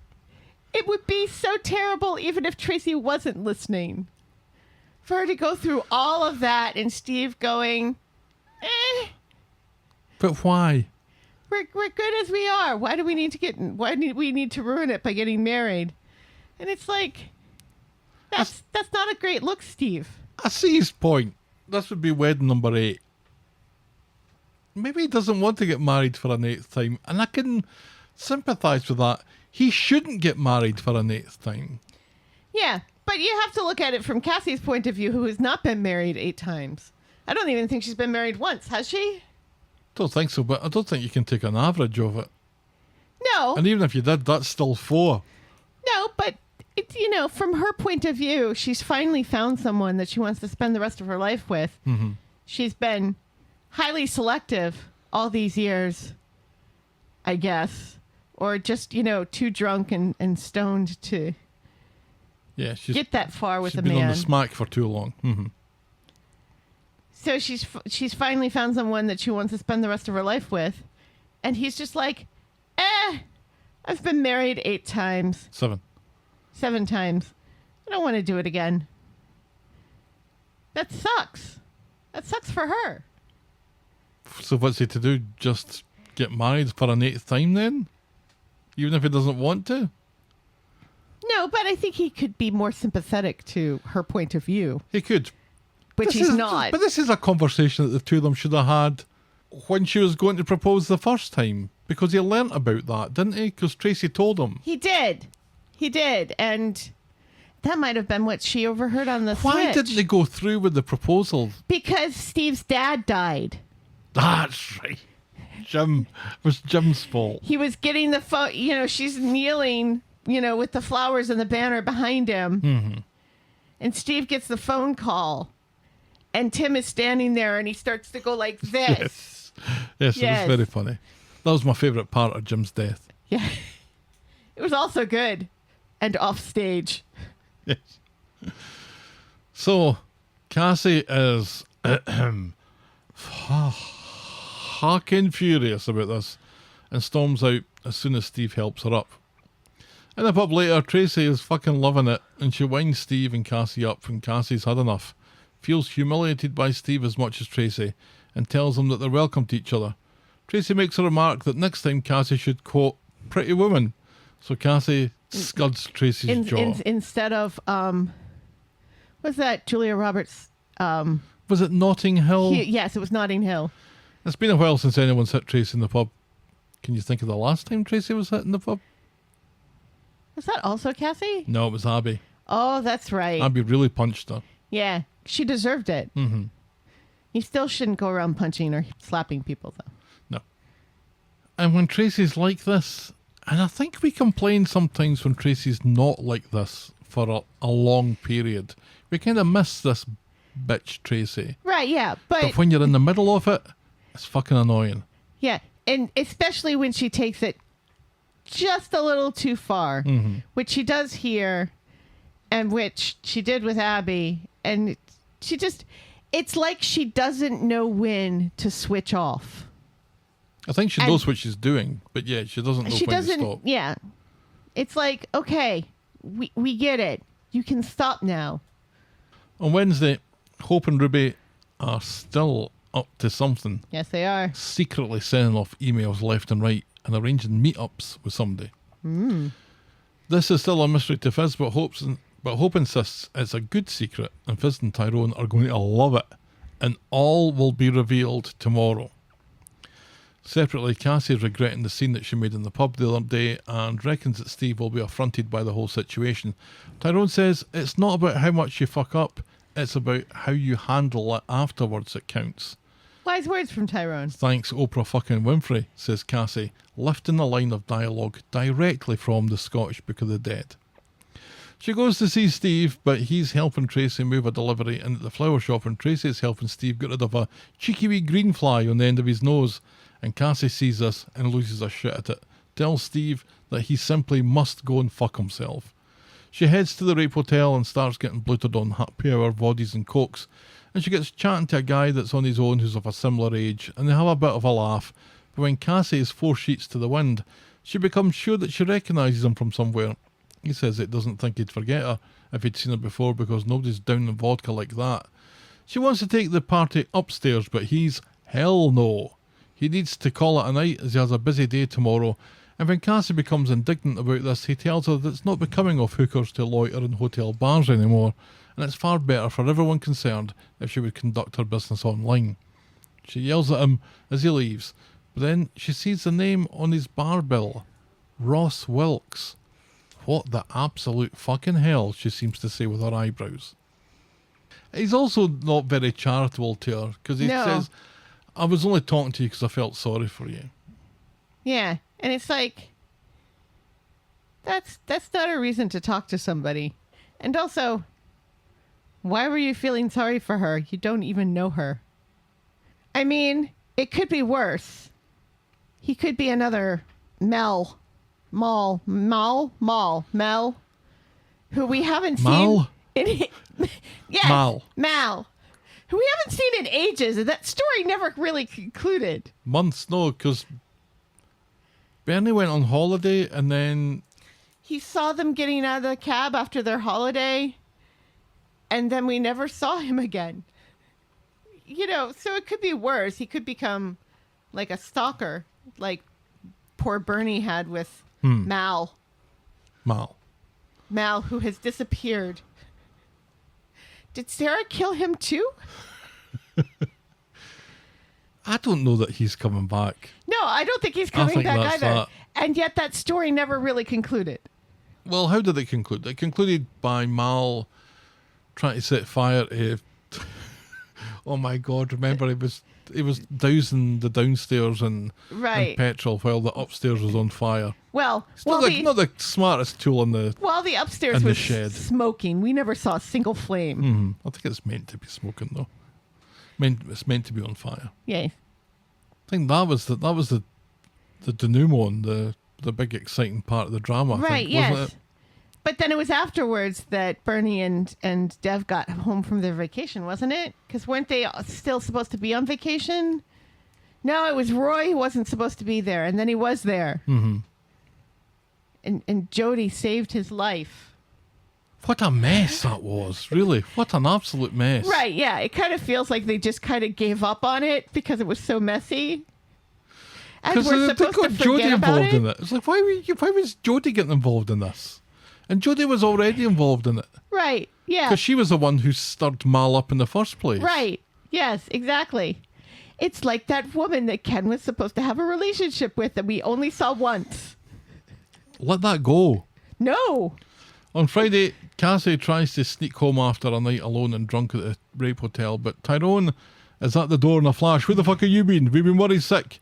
It would be so terrible even if Tracy wasn't listening. For her to go through all of that and Steve going, But why? We're good as we are. Why do we need to ruin it by getting married? And it's like, that's not a great look, Steve. I see his point. This would be wedding number 8. Maybe he doesn't want to get married for an 8th time, and I can sympathise with that. He shouldn't get married for an 8th time. Yeah, but you have to look at it from Cassie's point of view, who has not been married 8 times. I don't even think she's been married once, has she? Don't think so, but I don't think you can take an average of it. No. And even if you did, that's still 4. No, but it's, from her point of view, she's finally found someone that she wants to spend the rest of her life with. Mm-hmm. She's been highly selective all these years, I guess. Or just, too drunk and stoned to get that far with a man. She's been on the smack for too long. Mm-hmm. So she's finally found someone that she wants to spend the rest of her life with. And he's just like, I've been married 8 times. 7. 7 times. I don't want to do it again. That sucks. That sucks for her. So what's he to do? Just get married for an 8th time then? Even if he doesn't want to? No, but I think he could be more sympathetic to her point of view. He could. Which he's not. But this is a conversation that the two of them should have had when she was going to propose the first time. Because he learnt about that, didn't he? Because Tracy told him. He did. And that might have been what she overheard on the Why switch. didn't they go through with the proposal? Because Steve's dad died. That's right. It was Jim's fault. He was getting the phone, she's kneeling, with the flowers and the banner behind him. Mm-hmm. And Steve gets the phone call. And Tim is standing there and he starts to go like this. Yes, it was very funny. That was my favourite part of Jim's death. Yeah. It was also good. And off stage. Yes. So, Cassie is fucking furious about this and storms out as soon as Steve helps her up. In the pub later, Tracy is fucking loving it and she winds Steve and Cassie up when Cassie's had enough, feels humiliated by Steve as much as Tracy, and tells them that they're welcome to each other. Tracy makes a remark that next time Cassie should quote Pretty Woman, so Cassie scuds Tracy's jaw. Instead of, what's that, Julia Roberts? Was it Notting Hill? Yes, it was Notting Hill. It's been a while since anyone's hit Tracy in the pub. Can you think of the last time Tracy was hit in the pub? Was that also Cassie? No, it was Abby. Oh, that's right. Abby really punched her. Yeah, she deserved it. Mm-hmm. You still shouldn't go around punching or slapping people, though. No. And when Tracy's like this, and I think we complain sometimes when Tracy's not like this for a long period, we kind of miss this bitch Tracy. Right, yeah. But when you're in the middle of it, it's fucking annoying. Yeah, and especially when she takes it just a little too far, which she does here, and which she did with Abby, and it's like she doesn't know when to switch off. I think she knows what she's doing, but yeah, she doesn't know when to stop. Yeah. It's like, okay, we get it. You can stop now. On Wednesday, Hope and Ruby are still up to something. Yes, they are. Secretly sending off emails left and right and arranging meetups with somebody. This is still a mystery to Fizz, but Hope insists it's a good secret, and Fizz and Tyrone are going to love it, and all will be revealed tomorrow. Separately, Cassie is regretting the scene that she made in the pub the other day and reckons that Steve will be affronted by the whole situation. Tyrone says it's not about how much you fuck up, it's about how you handle it afterwards that counts. Wise words from Tyrone. Thanks, Oprah fucking Winfrey, says Cassie, lifting a line of dialogue directly from the Scottish Book of the Dead. She goes to see Steve, but he's helping Tracy move a delivery in at the flower shop, and Tracy is helping Steve get rid of a cheeky wee green fly on the end of his nose. And Cassie sees this and loses her shit at it. Tells Steve that he simply must go and fuck himself. She heads to the rape hotel and starts getting bloated on happy hour voddies and cokes. And she gets chatting to a guy that's on his own who's of a similar age, and they have a bit of a laugh. But when Cassie is 4 sheets to the wind, she becomes sure that she recognises him from somewhere. He says it doesn't think he'd forget her if he'd seen her before because nobody's down in vodka like that. She wants to take the party upstairs, but he's hell no. He needs to call it a night as he has a busy day tomorrow, and when Cassie becomes indignant about this, he tells her that it's not becoming of hookers to loiter in hotel bars anymore, and it's far better for everyone concerned if she would conduct her business online. She yells at him as he leaves, but then she sees the name on his bar bill, Ross Wilkes. What the absolute fucking hell, she seems to say with her eyebrows. He's also not very charitable to her, because he says, I was only talking to you because I felt sorry for you. Yeah, and it's like, that's not a reason to talk to somebody. And also, why were you feeling sorry for her? You don't even know her. I mean, it could be worse. He could be another Mel, who we haven't Mal? seen. Yes, Mal. Who we haven't seen in ages, and that story never really concluded. Months, no, because Bernie went on holiday and then... He saw them getting out of the cab after their holiday, and then we never saw him again. You know, so it could be worse. He could become like a stalker, like poor Bernie had with Mal, who has disappeared. Did Sarah kill him too? I don't know that he's coming back. No, I don't think he's coming back either. That. And yet that story never really concluded. Well, how did it conclude? It concluded by Mal trying to set fire to... Oh my God, remember he was dousing the downstairs in petrol while the upstairs was on fire. Well, it's not the smartest tool in the while the upstairs was shed. Smoking, we never saw a single flame. Mm-hmm. I think it's meant to be smoking though. It's meant to be on fire. Yeah. I think that was the denouement, the big exciting part of the drama. Right. Yes. But then it was afterwards that Bernie and Dev got home from their vacation, wasn't it? Because weren't they still supposed to be on vacation? No, it was Roy who wasn't supposed to be there, and then he was there. Mm-hmm. And Jody saved his life. What a mess that was, really. What an absolute mess. Right, yeah. It kind of feels like they just kind of gave up on it because it was so messy. And we're supposed to forget Jody about involved in it. It's like, why was Jody getting involved in this? And Jody was already involved in it. Right, yeah. Because she was the one who stirred Mal up in the first place. Right, yes, exactly. It's like that woman that Ken was supposed to have a relationship with that we only saw once. Let that go. No. On Friday, Cassie tries to sneak home after a night alone and drunk at the rape hotel, but Tyrone is at the door in a flash. Where the fuck have you been? We've been worried sick.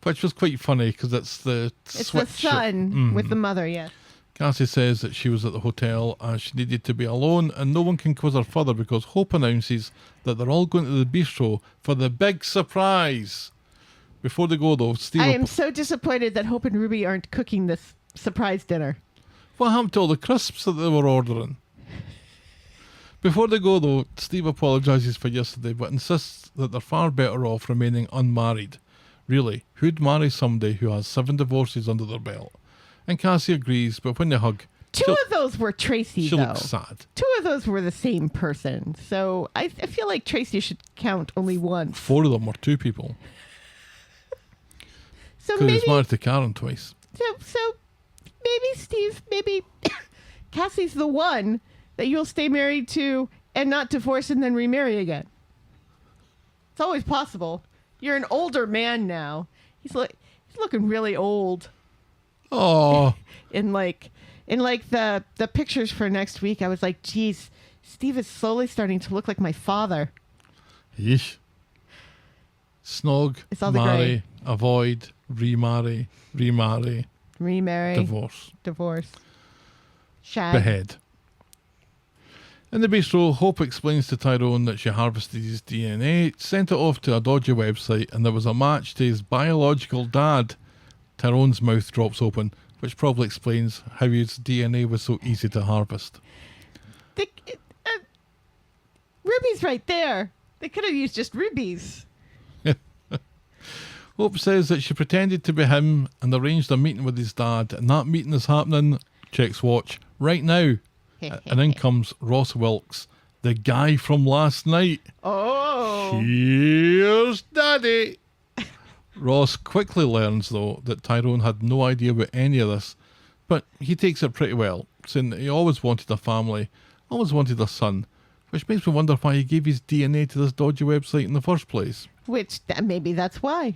Which was quite funny because it's the switch. It's the son with the mother, yes. Cassie says that she was at the hotel and she needed to be alone, and no one can quiz her further because Hope announces that they're all going to the bistro for the big surprise. Before they go, though, Steve... I am so disappointed that Hope and Ruby aren't cooking this surprise dinner. What happened to all the crisps that they were ordering? Before they go, though, Steve apologises for yesterday but insists that they're far better off remaining unmarried. Really, who'd marry somebody who has 7 divorces under their belt? And Cassie agrees, but when they hug... Two of those were Tracy, she though. looks sad. 2 of those were the same person. So I feel like Tracy should count only once. 4 of them were 2 people. So because he's married to Karen twice. So maybe, Steve, Cassie's the one that you'll stay married to and not divorce and then remarry again. It's always possible. You're an older man now. He's looking really old. Oh. in the pictures for next week, I was like, geez, Steve is slowly starting to look like my father. Yeesh. Snog, It's all the marry, grey. avoid, remarry, remarry, Remarry. divorce, Shag. behead. In the bistro, Hope explains to Tyrone that she harvested his DNA, sent it off to a dodgy website, and there was a match to his biological dad. Tyrone's mouth drops open, which probably explains how his DNA was so easy to harvest. Ruby's right there. They could have used just rubies. Hope says that she pretended to be him and arranged a meeting with his dad, and that meeting is happening, checks watch, right now. And in comes Ross Wilkes, the guy from last night. Oh. Here's Daddy. Ross quickly learns, though, that Tyrone had no idea about any of this, but he takes it pretty well, saying that he always wanted a family, always wanted a son, which makes me wonder why he gave his DNA to this dodgy website in the first place. Maybe that's why.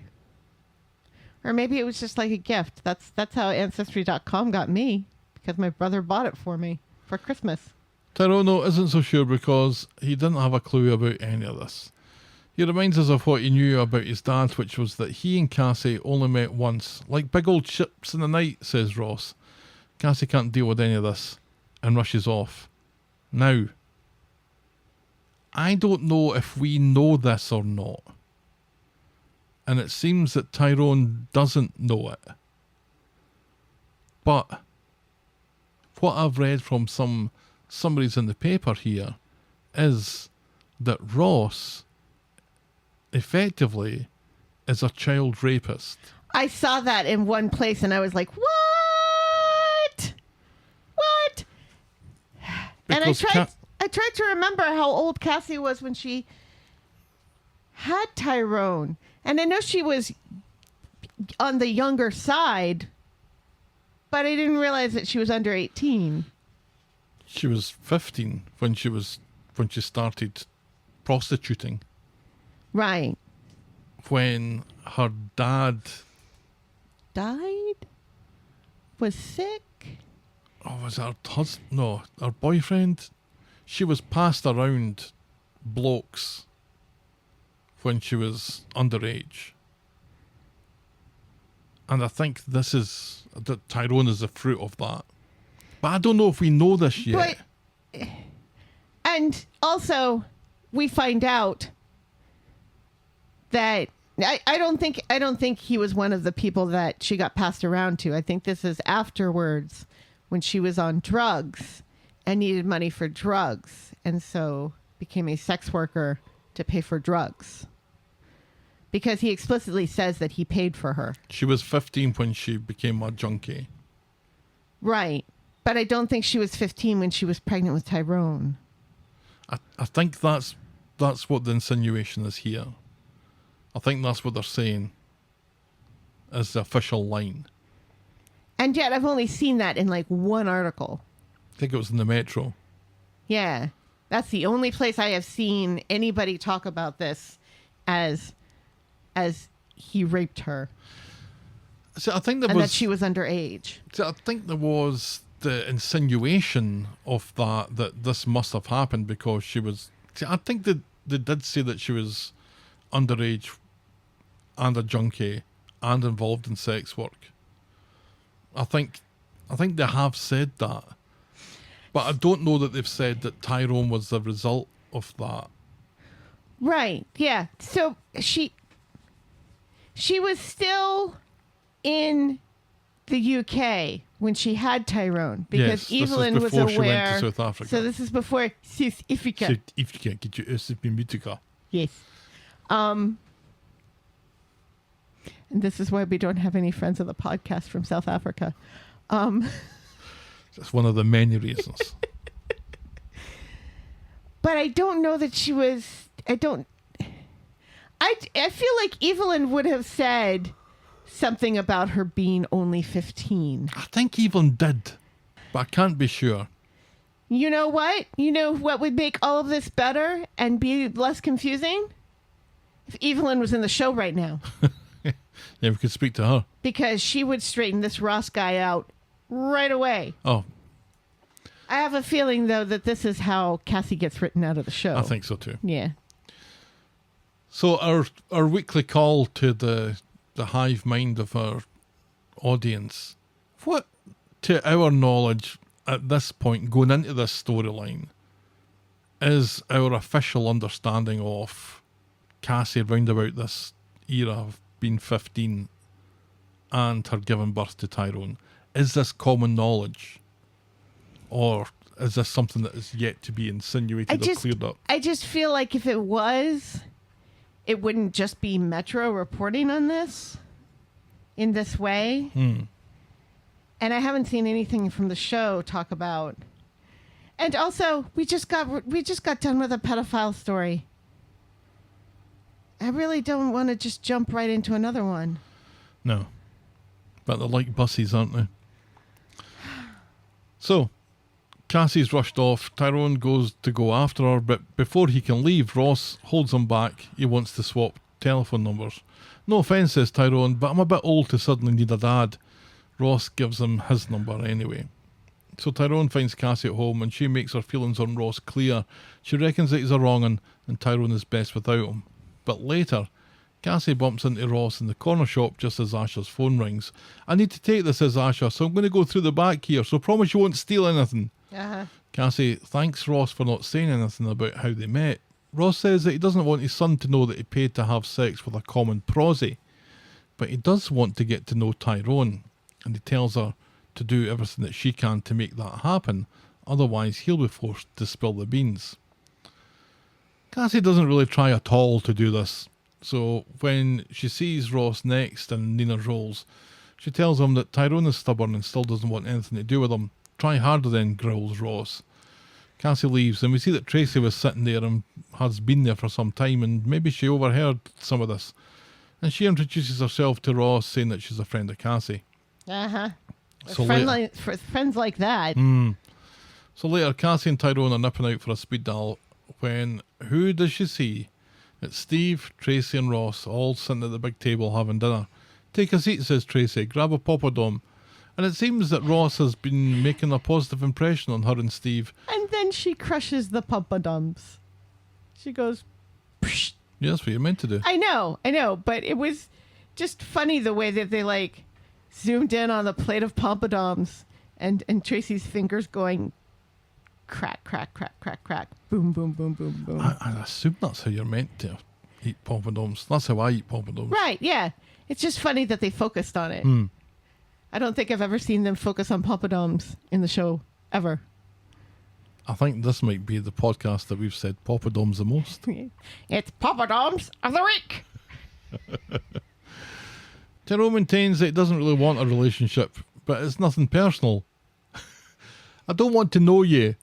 Or maybe it was just like a gift. That's how Ancestry.com got me, because my brother bought it for me for Christmas. Tyrone, though, isn't so sure because he didn't have a clue about any of this. He reminds us of what he knew about his dad, which was that he and Cassie only met once. Like big old ships in the night, says Ross. Cassie can't deal with any of this and rushes off. Now, I don't know if we know this or not. And it seems that Tyrone doesn't know it. But what I've read from somebody's in the paper here is that Ross effectively is a child rapist. I saw that in one place and I was like, what? What? And I tried to remember how old Cassie was when she had Tyrone. And I know she was on the younger side, but I didn't realize that she was under 18. She was 15 when she started prostituting. Right. When her dad died? Was sick? Oh, was it her husband? No, her boyfriend. She was passed around blokes when she was underage. And I think that Tyrone is the fruit of that. But I don't know if we know this yet. And also, we find out that I don't think he was one of the people that she got passed around to. I think this is afterwards when she was on drugs and needed money for drugs, and so became a sex worker to pay for drugs. Because he explicitly says that he paid for her. She was 15 when she became a junkie. Right. But I don't think she was 15 when she was pregnant with Tyrone. I think that's what the insinuation is here. I think that's what they're saying as the official line. And yet I've only seen that in like one article. I think it was in the Metro. Yeah. That's the only place I have seen anybody talk about this as he raped her. So I think that she was underage. So I think there was the insinuation of that this must have happened because she was. See, I think that they did say that she was underage and a junkie and involved in sex work. I think they have said that, but I don't know that they've said that Tyrone was the result of that. Right. Yeah. So she was still in the UK when she had Tyrone because yes, Evelyn was aware. She went to South Africa. So this is before South Africa. South Africa, get your musica. Yes. And this is why we don't have any friends of the podcast from South Africa. That's one of the many reasons. But I don't know that she was. I feel like Evelyn would have said something about her being only 15. I think Evelyn did, but I can't be sure. You know what? You know what would make all of this better and be less confusing? If Evelyn was in the show right now. Yeah, we could speak to her. Because she would straighten this Ross guy out right away. Oh. I have a feeling, though, that this is how Cassie gets written out of the show. I think so too. Yeah. So our weekly call to the hive mind of our audience. What, to our knowledge at this point, going into this storyline, is our official understanding of Cassie round about this era of being 15 and her giving birth to Tyrone? Is this common knowledge? Or is this something that is yet to be insinuated or cleared up? I just feel like if it was, it wouldn't just be Metro reporting on this in this way. And I haven't seen anything from the show talk about. And also, we just got done with a pedophile story. I really don't want to just jump right into another one. No. But they're like buses, aren't they? So, Cassie's rushed off. Tyrone goes to go after her, but before he can leave, Ross holds him back. He wants to swap telephone numbers. No offence, says Tyrone, but I'm a bit old to suddenly need a dad. Ross gives him his number anyway. So Tyrone finds Cassie at home and she makes her feelings on Ross clear. She reckons that he's a wrong 'un and Tyrone is best without him. But later, Cassie bumps into Ross in the corner shop just as Asha's phone rings. I need to take this, says Asha, so I'm going to go through the back here, so promise you won't steal anything. Cassie thanks Ross for not saying anything about how they met. Ross says that he doesn't want his son to know that he paid to have sex with a common prosy, but he does want to get to know Tyrone, and he tells her to do everything that she can to make that happen, otherwise he'll be forced to spill the beans. Cassie doesn't really try at all to do this, so when she sees Ross next in Nina's roles, she tells him that Tyrone is stubborn and still doesn't want anything to do with him. Try harder then, growls Ross. Cassie leaves and we see that Tracy was sitting there and has been there for some time, and maybe she overheard some of this. And she introduces herself to Ross, saying that she's a friend of Cassie. So for friends like that. So later, Cassie and Tyrone are nipping out for a speed dial when, who does she see? It's Steve, Tracy and Ross all sitting at the big table having dinner. Take a seat, says Tracy, grab a poppadom. And it seems that Ross has been making a positive impression on her and Steve. And then she crushes the poppadoms. She goes, psh. Yeah, that's what you're meant to do. I know, but it was just funny the way that they like zoomed in on the plate of poppadoms and Tracy's fingers going crack, crack, crack, crack, crack, boom, boom, boom, boom, boom. I assume that's how you're meant to eat poppadoms. That's how I eat poppadoms. Right, yeah. It's just funny that they focused on it. I don't think I've ever seen them focus on poppadoms in the show, ever. I think this might be the podcast that we've said poppadoms the most. It's poppadoms of the week. Tyrone maintains that he doesn't really want a relationship, but it's nothing personal. I don't want to know you,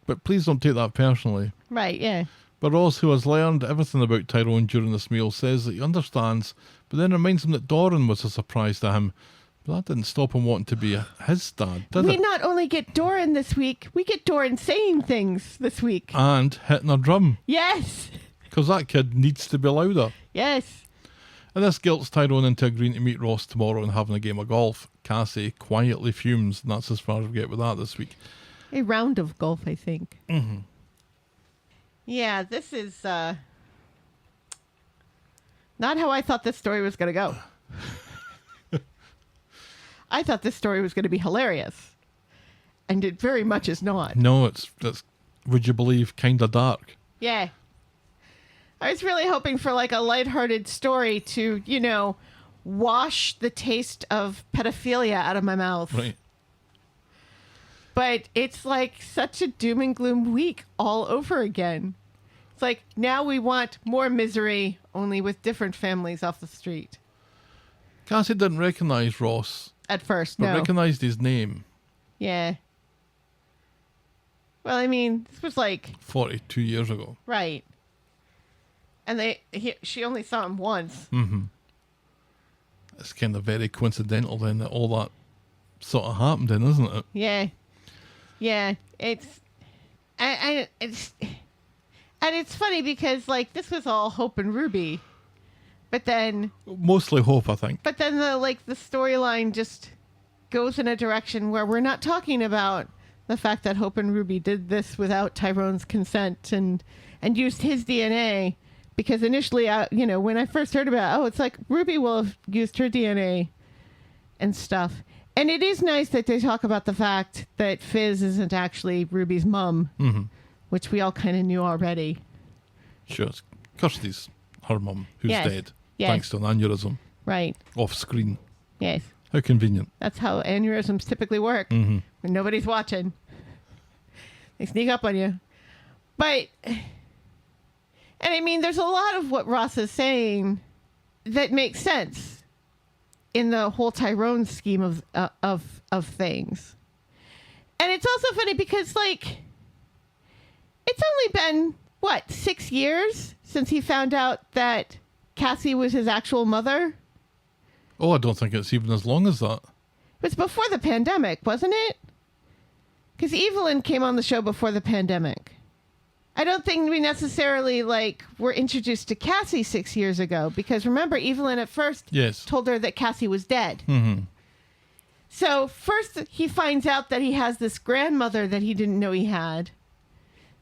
but please don't take that personally. Right, yeah. But Ross, who has learned everything about Tyrone during this meal, says that he understands, but then reminds him that Doran was a surprise to him. But that didn't stop him wanting to be his dad, did it? We not only get Doran this week, we get Doran saying things this week. And hitting a drum. Yes. Because that kid needs to be louder. Yes. And this guilts Tyrone into agreeing to meet Ross tomorrow and having a game of golf. Cassie quietly fumes, and that's as far as we get with that this week. A round of golf, I think. Mm-hmm. Yeah, this is not how I thought this story was going to go. I thought this story was going to be hilarious. And it very much is not. No, it's would you believe, kind of dark. Yeah. I was really hoping for like a lighthearted story to, wash the taste of pedophilia out of my mouth. Right. But it's like such a doom and gloom week all over again. It's like now we want more misery, only with different families off the street. Cassie didn't recognise Ross. At first, but no. recognised his name. Yeah. Well, I mean, this was like 42 years ago. Right. And she only saw him once. Mm-hmm. It's kind of very coincidental then that all that sort of happened then, isn't it? Yeah. Yeah. It's funny because like this was all Hope and Ruby. But then mostly Hope, I think. But then the storyline just goes in a direction where we're not talking about the fact that Hope and Ruby did this without Tyrone's consent and used his DNA, because initially, when I first heard about it, it's like Ruby will have used her DNA and stuff. And it is nice that they talk about the fact that Fizz isn't actually Ruby's mum, which we all kind of knew already. Sure. Kirsty's her mum, who's Yes. dead, Yes. thanks to an aneurysm Right. off screen. Yes. How convenient. That's how aneurysms typically work when nobody's watching. They sneak up on you. But, and I mean, there's a lot of what Ross is saying that makes sense in the whole Tyrone scheme of things. And it's also funny because, like, it's only been, 6 years since he found out that Cassie was his actual mother? Oh, I don't think it's even as long as that. It was before the pandemic, wasn't it? Because Evelyn came on the show before the pandemic. I don't think we necessarily, were introduced to Cassie 6 years ago. Because remember, Evelyn at first told her that Cassie was dead. Mm-hmm. So first he finds out that he has this grandmother that he didn't know he had.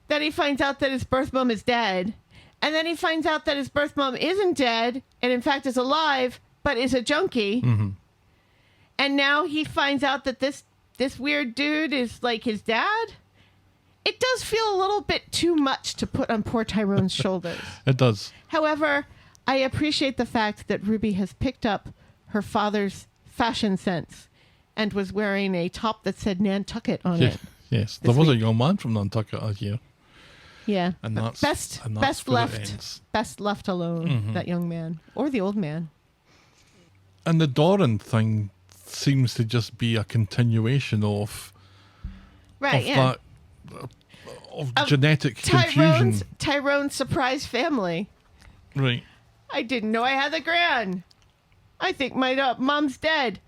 Then he finds out that his birth mom is dead. And then he finds out that his birth mom isn't dead, and in fact is alive, but is a junkie. Mm-hmm. And now he finds out that this weird dude is like his dad. It does feel a little bit too much to put on poor Tyrone's shoulders. It does. However, I appreciate the fact that Ruby has picked up her father's fashion sense and was wearing a top that said Nantucket on it. Yes, there was a young man from Nantucket out here. Yeah, and that's best where it ends. Best left alone, that young man or the old man. And the Doran thing seems to just be a continuation of that of genetic confusion. Tyrone's surprise family. Right. I didn't know I had a gran. I think my mom's dead.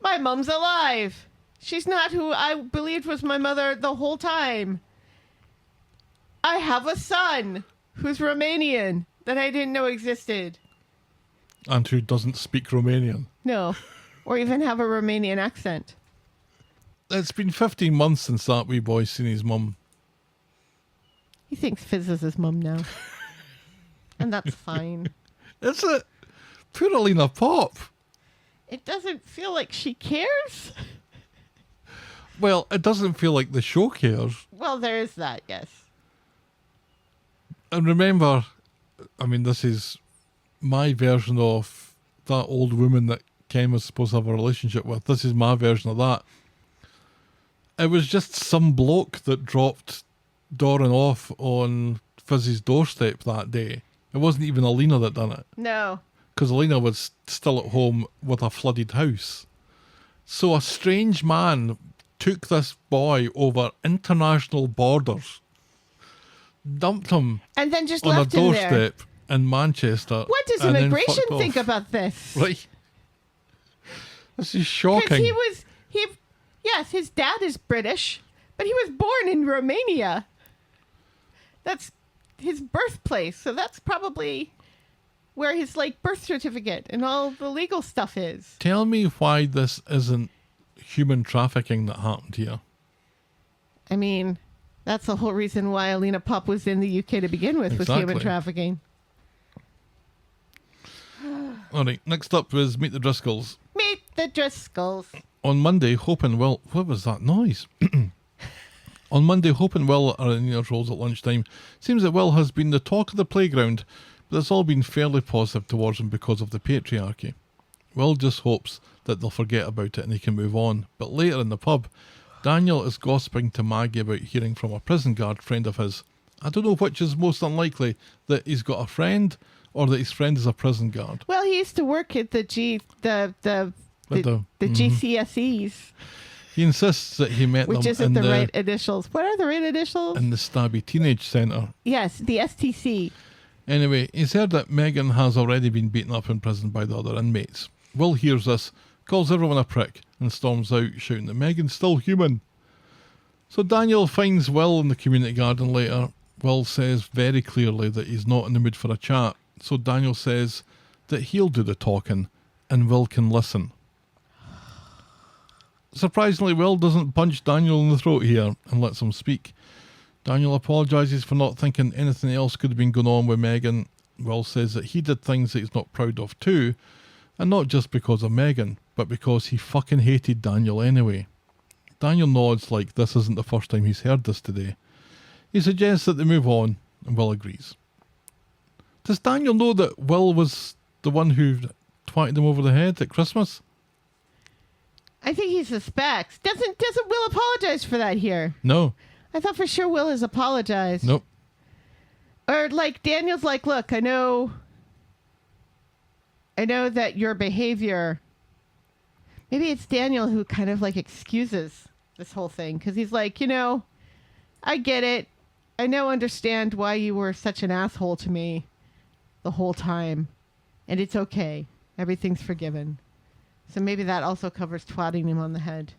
My mom's alive. She's not who I believed was my mother the whole time. I have a son who's Romanian that I didn't know existed. And who doesn't speak Romanian. No. Or even have a Romanian accent. It's been 15 months since that wee boy's seen his mum. He thinks Fizz is his mum now. And that's fine. Is it? Poor Alina Pop. It doesn't feel like she cares. Well, it doesn't feel like the show cares. Well, there is that, yes. And remember, I mean, this is my version of that old woman that Ken was supposed to have a relationship with. This is my version of that. It was just some bloke that dropped Doran off on Fizz's doorstep that day. It wasn't even Alina that done it. No. Because Alina was still at home with a flooded house. So a strange man took this boy over international borders, dumped him and then just on left a him there. doorstep in Manchester. What does and then immigration fucked think off. about this? Right. This is shocking. Because yes, his dad is British, but he was born in Romania. That's his birthplace, so that's probably where his birth certificate and all the legal stuff is. Tell me why this isn't human trafficking that happened here. I mean, that's the whole reason why Alina Pop was in the UK to begin with, was human trafficking. All right, next up is Meet the Driscolls. Meet the Driscolls. On Monday, Hope and Will... What was that noise? On Monday, Hope and Will are in their roles at lunchtime. Seems that Will has been the talk of the playground, but it's all been fairly positive towards him because of the patriarchy. Will just hopes that they'll forget about it and he can move on. But later in the pub, Daniel is gossiping to Maggie about hearing from a prison guard friend of his. I don't know which is most unlikely, that he's got a friend or that his friend is a prison guard. Well, he used to work at the GCSEs. He insists that he met which them isn't the right initials. What are the right initials? In the Stabby Teenage Centre. Yes, the STC. Anyway, he's heard that Megan has already been beaten up in prison by the other inmates. Will hears this, calls everyone a prick, and storms out, shouting that Megan's still human. So Daniel finds Will in the community garden later. Will says very clearly that he's not in the mood for a chat, so Daniel says that he'll do the talking, and Will can listen. Surprisingly, Will doesn't punch Daniel in the throat here and lets him speak. Daniel apologises for not thinking anything else could have been going on with Megan. Will says that he did things that he's not proud of too, and not just because of Megan, but because he fucking hated Daniel anyway. Daniel nods like this isn't the first time he's heard this today. He suggests that they move on, and Will agrees. Does Daniel know that Will was the one who twatted him over the head at Christmas? I think he suspects. Doesn't Will apologize for that here? No. I thought for sure Will has apologized. Nope. Or like Daniel's like, look, I know that your behavior. Maybe it's Daniel who kind of like excuses this whole thing because he's like, I get it. I now understand why you were such an asshole to me the whole time, and it's okay. Everything's forgiven. So maybe that also covers twatting him on the head.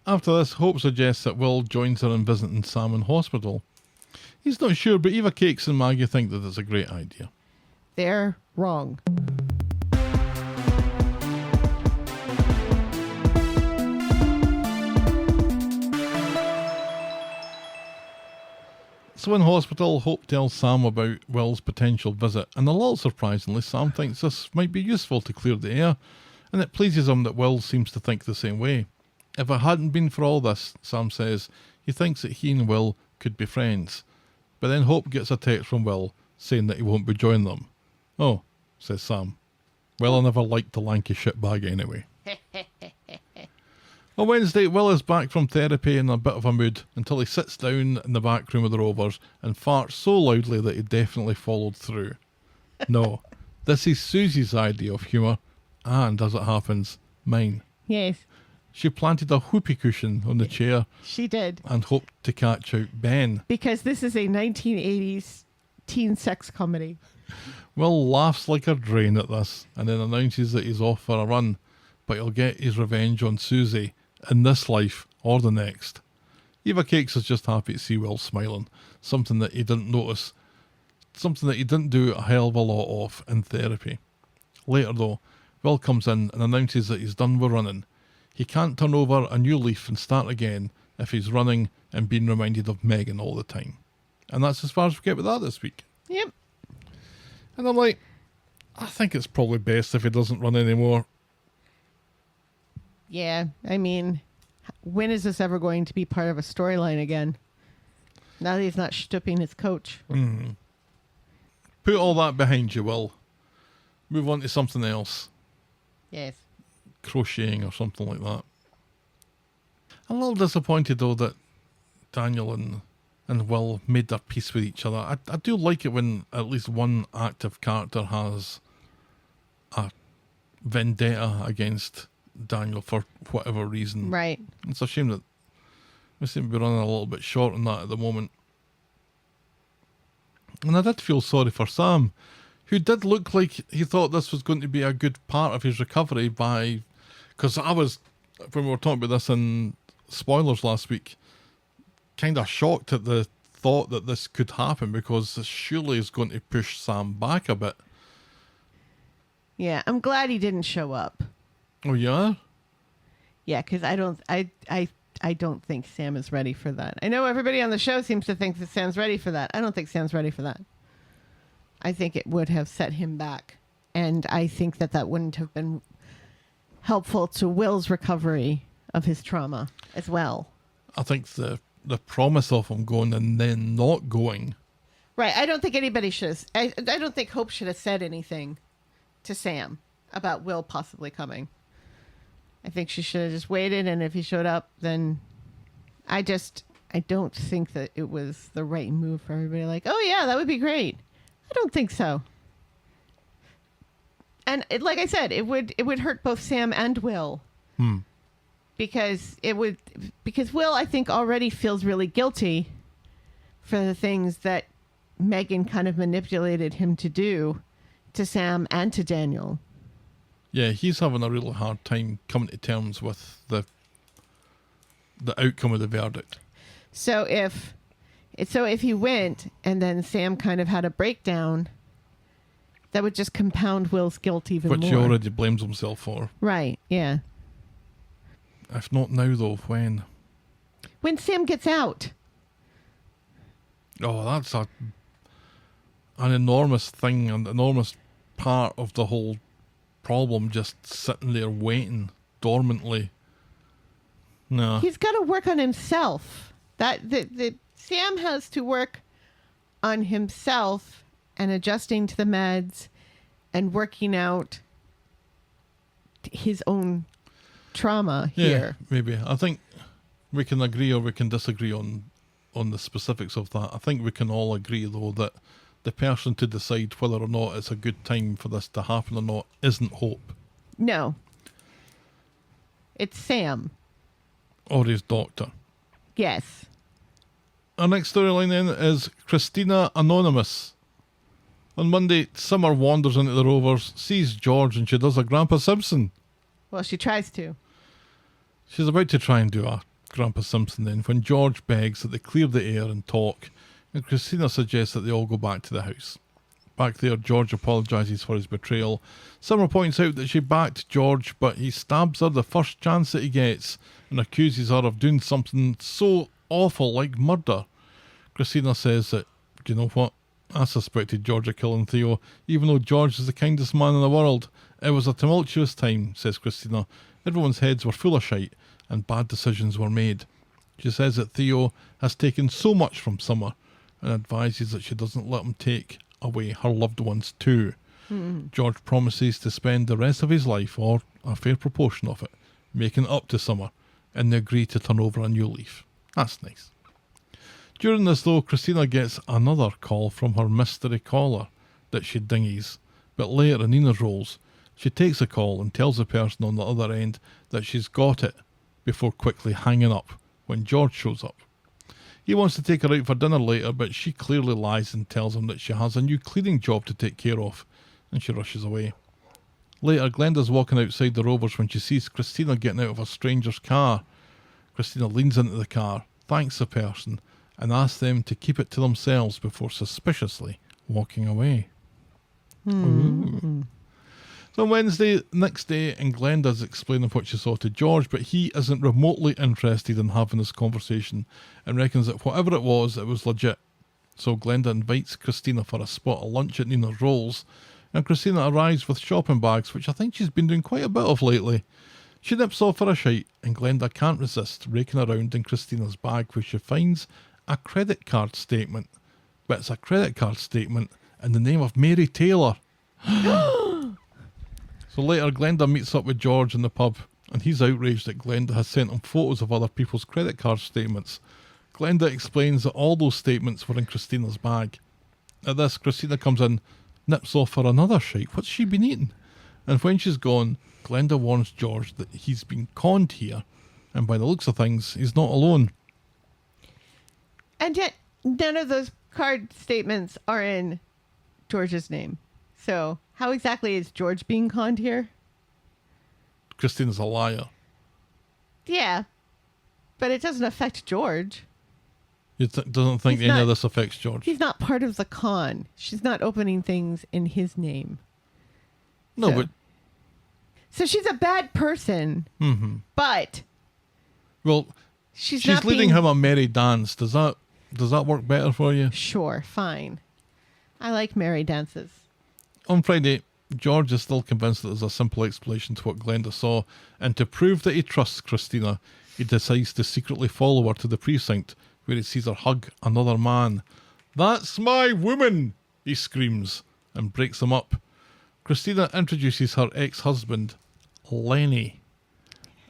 After this, Hope suggests that Will joins her in visiting Sam in hospital. He's not sure, but Eva Cakes and Maggie think that it's a great idea. They're wrong. So in hospital, Hope tells Sam about Will's potential visit, and a little surprisingly, Sam thinks this might be useful to clear the air, and it pleases him that Will seems to think the same way. If it hadn't been for all this, Sam says, he thinks that he and Will could be friends. But then Hope gets a text from Will saying that he won't be joining them. Oh, says Sam. Well, I never liked the lanky shitbag anyway. On Wednesday, Will is back from therapy in a bit of a mood until he sits down in the back room of the Rovers and farts so loudly that he definitely followed through. No, this is Susie's idea of humour, and as it happens, mine. Yes. She planted a whoopee cushion on the chair. She did. And hoped to catch out Ben. Because this is a 1980s teen sex comedy. Will laughs like a drain at this and then announces that he's off for a run, but he'll get his revenge on Susie in this life or the next. Eva Cakes is just happy to see Will smiling, something that he didn't notice, something that he didn't do a hell of a lot of in therapy. Later though, Will comes in and announces that he's done with running. He can't turn over a new leaf and start again if he's running and being reminded of Megan all the time. And that's as far as we get with that this week. Yep. And I'm like, I think it's probably best if he doesn't run anymore. Yeah, I mean, when is this ever going to be part of a storyline again? Now that he's not stooping his coach. Mm. Put all that behind you, Will. Move on to something else. Yes. Crocheting or something like that. I'm a little disappointed though that Daniel and Will made their peace with each other. I do like it when at least one active character has a vendetta against Daniel for whatever reason. Right. It's a shame that we seem to be running a little bit short on that at the moment. And I did feel sorry for Sam, who did look like he thought this was going to be a good part of his recovery because I was, when we were talking about this in spoilers last week, kind of shocked at the thought that this could happen because this surely is going to push Sam back a bit. Yeah, I'm glad he didn't show up. Oh yeah? Yeah, because I don't think Sam is ready for that. I know everybody on the show seems to think that Sam's ready for that. I don't think Sam's ready for that. I think it would have set him back. And I think that wouldn't have been helpful to Will's recovery of his trauma as well. I think the promise of him going and then not going. Right. I don't think anybody should have... I don't think Hope should have said anything to Sam about Will possibly coming. I think she should have just waited, and if he showed up, then I don't think that it was the right move for everybody. Like, oh yeah, that would be great. I don't think so. And like I said, it would hurt both Sam and Will. Because Will, I think, already feels really guilty for the things that Megan kind of manipulated him to do to Sam and to Daniel. Yeah, he's having a really hard time coming to terms with the outcome of the verdict. So if he went and then Sam kind of had a breakdown, that would just compound Will's guilt even more. Which he already blames himself for. Right, yeah. If not now, though, when? When Sam gets out. Oh, that's an enormous thing, an enormous part of the whole problem, just sitting there waiting dormantly. No. He's got to work on himself. Sam has to work on himself and adjusting to the meds and working out his own trauma here. Yeah, maybe. I think we can agree or we can disagree on the specifics of that. I think we can all agree, though, that the person to decide whether or not it's a good time for this to happen or not isn't Hope. No. It's Sam. Or his doctor. Yes. Our next storyline then is Christina Anonymous. On Monday, Summer wanders into the Rovers, sees George, and she does a Grandpa Simpson. Well, she tries to. She's about to try and do a Grandpa Simpson then, when George begs that they clear the air and talk, and Christina suggests that they all go back to the house. Back there, George apologises for his betrayal. Summer points out that she backed George, but he stabs her the first chance that he gets and accuses her of doing something so awful like murder. Christina says that, do you know what? I suspected George of killing Theo, even though George is the kindest man in the world. It was a tumultuous time, says Christina. Everyone's heads were full of shite, and bad decisions were made. She says that Theo has taken so much from Summer, and advises that she doesn't let him take away her loved ones too. George promises to spend the rest of his life, or a fair proportion of it, making it up to Summer, and they agree to turn over a new leaf. That's nice. During this, though, Christina gets another call from her mystery caller that she dingies, but later in Nina's roles, she takes the call and tells the person on the other end that she's got it before quickly hanging up when George shows up. He wants to take her out for dinner later, but she clearly lies and tells him that she has a new cleaning job to take care of, and she rushes away. Later, Glenda's walking outside the Rovers when she sees Christina getting out of a stranger's car. Christina leans into the car, thanks the person, and asks them to keep it to themselves before suspiciously walking away. Ooh. So on Wednesday, next day, and Glenda's explaining what she saw to George, but he isn't remotely interested in having this conversation and reckons that whatever it was legit. So Glenda invites Christina for a spot of lunch at Nina's Rolls, and Christina arrives with shopping bags, which I think she's been doing quite a bit of lately. She nips off for a shite, and Glenda can't resist raking around in Christina's bag, where she finds a credit card statement. But it's a credit card statement in the name of Mary Taylor. So later, Glenda meets up with George in the pub, and he's outraged that Glenda has sent him photos of other people's credit card statements. Glenda explains that all those statements were in Christina's bag. At this, Christina comes in, nips off for another shite. What's she been eating? And when she's gone, Glenda warns George that he's been conned here, and by the looks of things, he's not alone. And yet, none of those card statements are in George's name. So, how exactly is George being conned here? Christina's a liar. Yeah, but it doesn't affect George. You doesn't think any of this affects George? He's not part of the con. She's not opening things in his name. No, but... So she's a bad person, but... Well, she's leading him a merry dance. Does that work better for you? Sure, fine. I like merry dances. On Friday, George is still convinced that there's a simple explanation to what Glenda saw, and to prove that he trusts Christina, he decides to secretly follow her to the precinct, where he sees her hug another man. "That's my woman!" he screams, and breaks them up. Christina introduces her ex-husband, Lenny,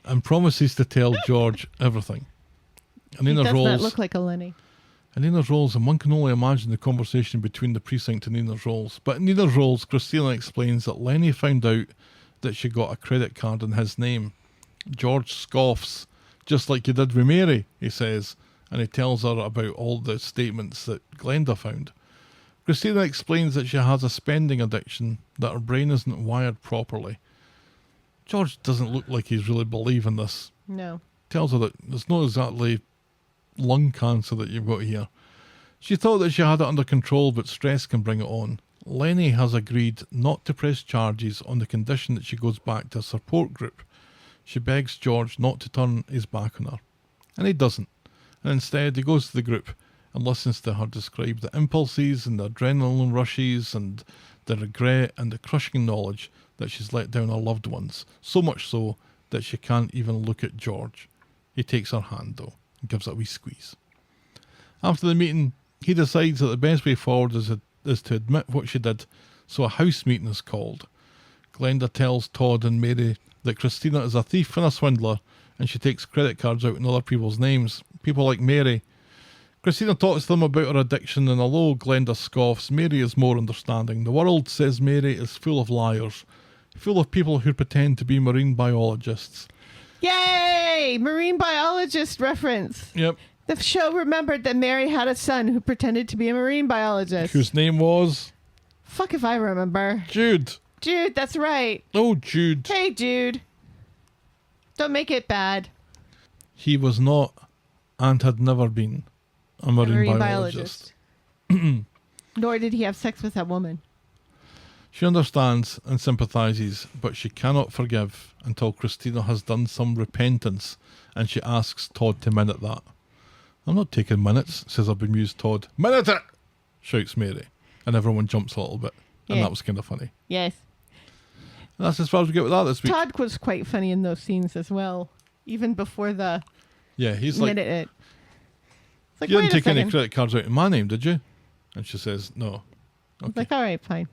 and promises to tell George everything. And he does not look like a Lenny. In Nina's Rolls, and one can only imagine the conversation between the precinct and Nina's Rolls. But in Nina's Rolls, Christina explains that Lenny found out that she got a credit card in his name. George scoffs, just like you did with Mary, he says, and he tells her about all the statements that Glenda found. Christina explains that she has a spending addiction, that her brain isn't wired properly. George doesn't look like he's really believing this. No. Tells her that it's not exactly lung cancer that you've got here. She thought that she had it under control, but stress can bring it on. Lenny has agreed not to press charges on the condition that she goes back to a support group. She begs George not to turn his back on her, and he doesn't. And instead he goes to the group and listens to her describe the impulses and the adrenaline rushes and the regret and the crushing knowledge that she's let down her loved ones, so much so that she can't even look at George. He takes her hand, though, and gives it a wee squeeze. After the meeting, he decides that the best way forward is to admit what she did, so a house meeting is called. Glenda tells Todd and Mary that Christina is a thief and a swindler, and she takes credit cards out in other people's names, people like Mary. Christina talks to them about her addiction, and although Glenda scoffs, Mary is more understanding. The world, says Mary, is full of liars, full of people who pretend to be marine biologists. Yay! Marine biologist reference. Yep. The show remembered that Mary had a son who pretended to be a marine biologist. Whose name was? Fuck if I remember. Jude. Jude, that's right. Oh, Jude. Hey, Jude. Don't make it bad. He was not, and had never been, a marine biologist. Nor did he have sex with that woman. She understands and sympathises, but she cannot forgive until Christina has done some repentance, and she asks Todd to minute that. I'm not taking minutes, says a bemused Todd. Minute it! Shouts Mary, and everyone jumps a little bit, and that was kind of funny. Yes. And that's as far as we get with that this week. Todd was quite funny in those scenes as well, even before the he's like, minute it. It's like, you wait didn't a take any second. credit cards out in my name, did you? And she says, no. It's like, all right, fine.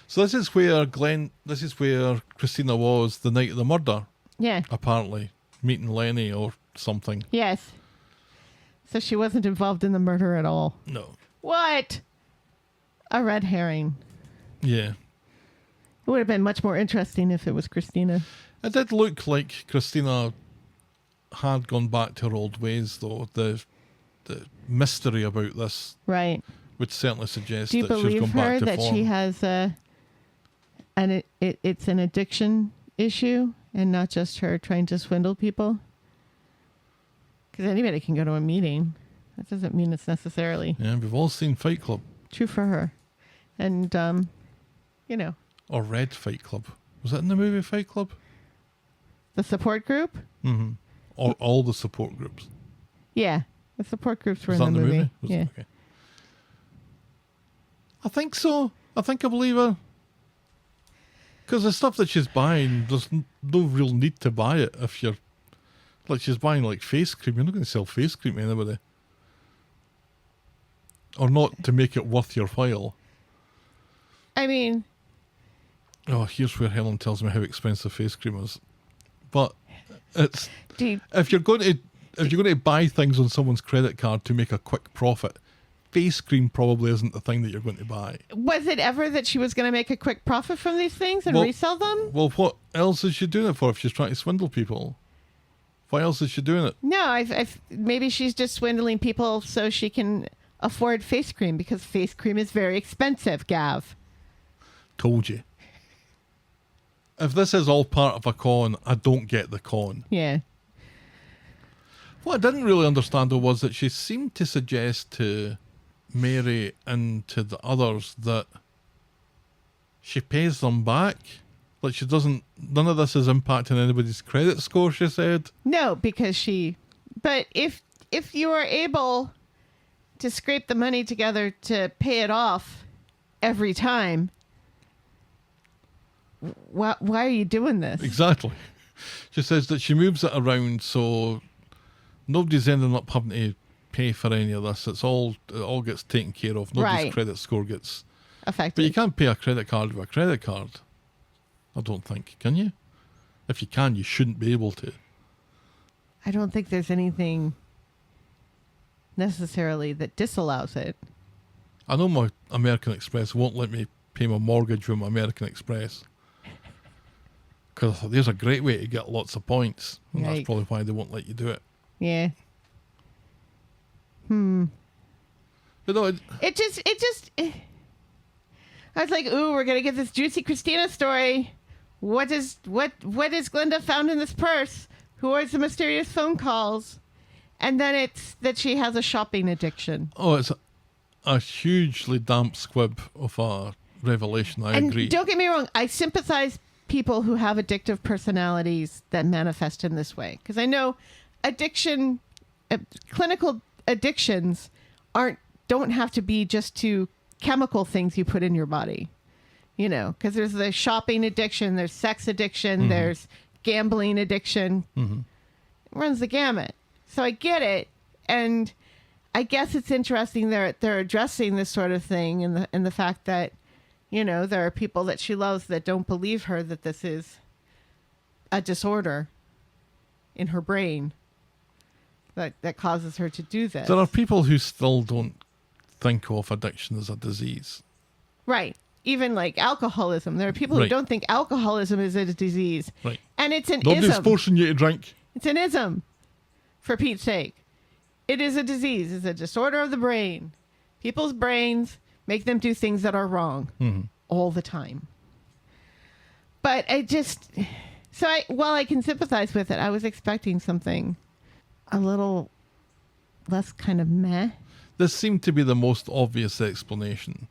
So this is where Christina was the night of the murder. Yeah. Apparently. Meeting Lenny or something. Yes. So she wasn't involved in the murder at all. No. What? A red herring. Yeah. It would have been much more interesting if it was Christina. It did look like Christina had gone back to her old ways, though. The mystery about this Right. would certainly suggest Do you that she's believe gone her back to that form. she has it's an addiction issue and not just her trying to swindle people? Because anybody can go to a meeting. That doesn't mean it's necessarily Yeah, we've all seen Fight Club. true for her. And, you know, Or read Fight Club. Was that in the movie Fight Club? the support group? Mm-hmm. Or all the support groups. Yeah. The support groups were Was in that the movie. Was Yeah. it? Okay. I think so. I think I believe her. Because the stuff that she's buying, there's no real need to buy it if you're... Like, she's buying, like, face cream. You're not going to sell face cream to anybody. Or not to make it worth your while. I mean... Oh, here's where Helen tells me how expensive face cream is. But it's... if you're going to buy things on someone's credit card to make a quick profit, face cream probably isn't the thing that you're going to buy. Was it ever that she was going to make a quick profit from these things and resell them? Well, what else is she doing it for if she's trying to swindle people? Why else is she doing it? No, maybe she's just swindling people so she can afford face cream because face cream is very expensive, Gav. Told you. If this is all part of a con, I don't get the con. Yeah. What I didn't really understand, though, was that she seemed to suggest to Mary and to the others that she pays them back. Like, she doesn't... None of this is impacting anybody's credit score, she said. No, because she... But if you are able to scrape the money together to pay it off every time, why are you doing this? Exactly. She says that she moves it around so nobody's ending up having to pay for any of this. It all gets taken care of. Nobody's credit score gets affected. But you can't pay a credit card with a credit card. I don't think. Can you? If you can, you shouldn't be able to. I don't think there's anything necessarily that disallows it. I know my American Express won't let me pay my mortgage with my American Express. Because there's a great way to get lots of points. And that's probably why they won't let you do it. Yeah. But no, It just I was like, ooh, we're gonna get this juicy Christina story. What is Glenda found in this purse? Who are the mysterious phone calls? And then it's that she has a shopping addiction. Oh, it's a hugely damp squib of a revelation. I agree. Don't get me wrong, I sympathize people who have addictive personalities that manifest in this way. Because I know clinical addictions don't have to be just to chemical things you put in your body. You know, because there's the shopping addiction, there's sex addiction, there's gambling addiction. It runs the gamut. So I get it. And I guess it's interesting they're addressing this sort of thing and the fact that, you know, there are people that she loves that don't believe her that this is a disorder in her brain that causes her to do this. There are people who still don't think of addiction as a disease. Right. Even like alcoholism. There are people who don't think alcoholism is a disease. Right. And it's an Nobody's ism. forcing you to drink. It's an ism, for Pete's sake. It is a disease. It's a disorder of the brain. People's brains make them do things that are wrong all the time. But while I can sympathize with it, I was expecting something a little less kind of meh. This seemed to be the most obvious explanation.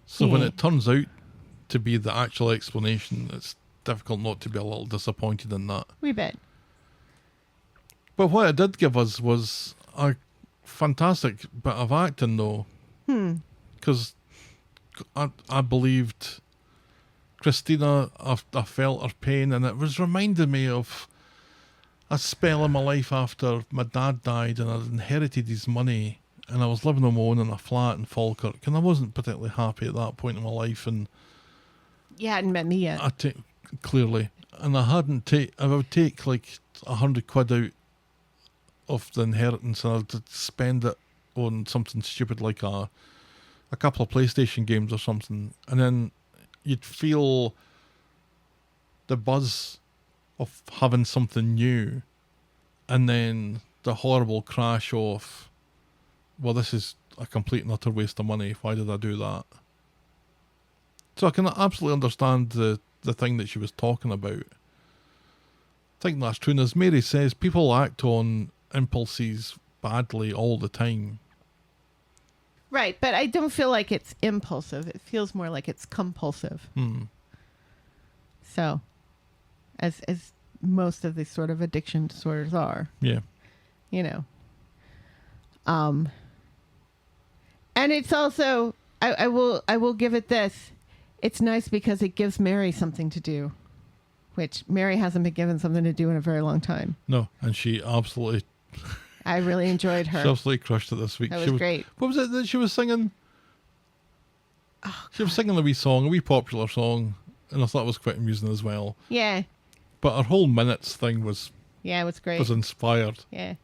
So when it turns out to be the actual explanation, it's difficult not to be a little disappointed in that. We bet. But what it did give us was a fantastic bit of acting, though. Because I believed Christina, I felt her pain, and it was reminding me of a spell in my life after my dad died and I'd inherited his money. And I was living on my own in a flat in Falkirk, and I wasn't particularly happy at that point in my life. And you hadn't met me yet. Clearly, and I would take like £100 out of the inheritance, and I'd spend it on something stupid like a couple of PlayStation games or something, and then you'd feel the buzz of having something new, and then the horrible crash of, well, this is a complete and utter waste of money. Why did I do that? So I can absolutely understand the thing that she was talking about. I think that's true. And as Mary says, people act on impulses badly all the time. Right, but I don't feel like it's impulsive. It feels more like it's compulsive. So, as most of these sort of addiction disorders are. Yeah. You know. And it's also, I will give it this. It's nice because it gives Mary something to do, which Mary hasn't been given something to do in a very long time. No, and she absolutely... I really enjoyed her. She absolutely crushed it this week. That was great. What was it that she was singing? She was singing a wee popular song, and I thought it was quite amusing as well. Yeah. But her whole minutes thing was... Yeah, it was great. Was inspired. Yeah.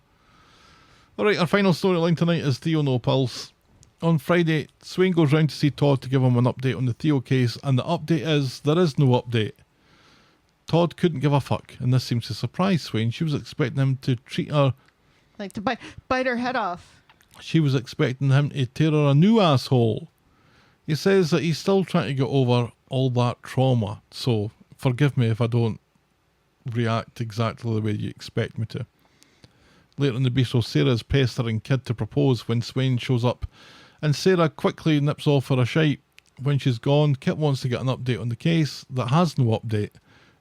All right, our final storyline tonight is Theo No Pulse. On Friday, Swain goes round to see Todd to give him an update on the Theo case, and the update is there is no update. Todd couldn't give a fuck, and this seems to surprise Swain. She was expecting him to treat her... Like to bite her head off. She was expecting him to tear her a new asshole. He says that he's still trying to get over all that trauma, so forgive me if I don't react exactly the way you expect me to. Later in the bistro, Sarah's pestering Kid to propose when Swain shows up, and Sarah quickly nips off for a shite. When she's gone, Kit wants to get an update on the case that has no update,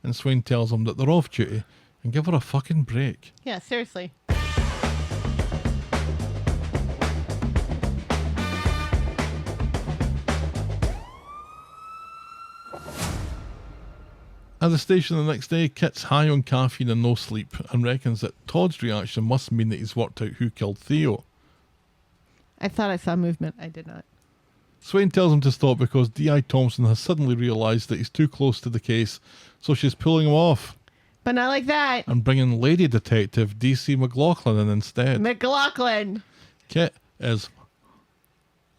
and Swain tells him that they're off duty and give her a fucking break. Yeah, seriously. At the station the next day, Kit's high on caffeine and no sleep, and reckons that Todd's reaction must mean that he's worked out who killed Theo. I thought I saw movement. I did not. Swain tells him to stop because D.I. Thompson has suddenly realised that he's too close to the case, so she's pulling him off. But not like that. And bringing Lady Detective D.C. McLaughlin in instead. McLaughlin. Kit is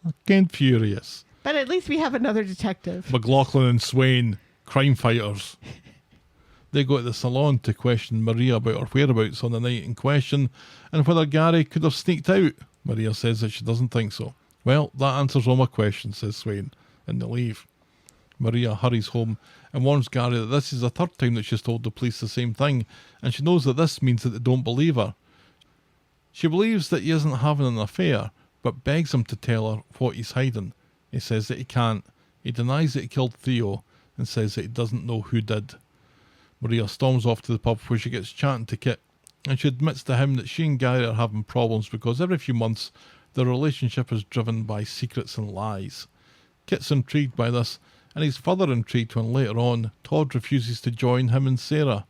fucking furious. But at least we have another detective. McLaughlin and Swain, crime fighters. They go to the salon to question Maria about her whereabouts on the night in question and whether Gary could have sneaked out. Maria says that she doesn't think so. Well, that answers all my questions, says Swain, and they leave. Maria hurries home and warns Gary that this is the third time that she's told the police the same thing, and she knows that this means that they don't believe her. She believes that he isn't having an affair, but begs him to tell her what he's hiding. He says that he can't. He denies that he killed Theo, and says that he doesn't know who did. Maria storms off to the pub where she gets chatting to Kit, and she admits to him that she and Gary are having problems because every few months their relationship is driven by secrets and lies. Kit's intrigued by this, and he's further intrigued when later on Todd refuses to join him and Sarah.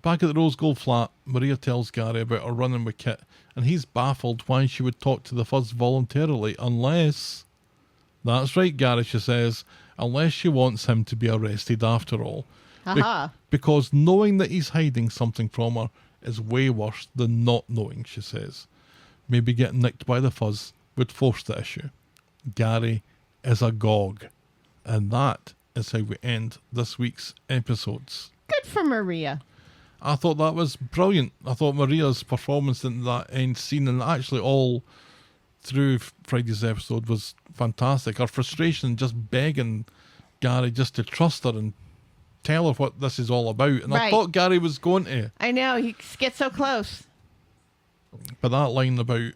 Back at the Rose Gold flat, Maria tells Gary about her run-in with Kit, and he's baffled why she would talk to the fuzz voluntarily unless... That's right, Gary, she says, unless she wants him to be arrested after all. Because knowing that he's hiding something from her is way worse than not knowing, she says. Maybe getting nicked by the fuzz would force the issue. Gary is agog. And that is how we end this week's episodes. Good for Maria. I thought that was brilliant. I thought Maria's performance in that end scene and actually all through Friday's episode was fantastic. Her frustration just begging Gary just to trust her and tell her what this is all about. And I thought Gary was going to. I know, he gets so close. But that line about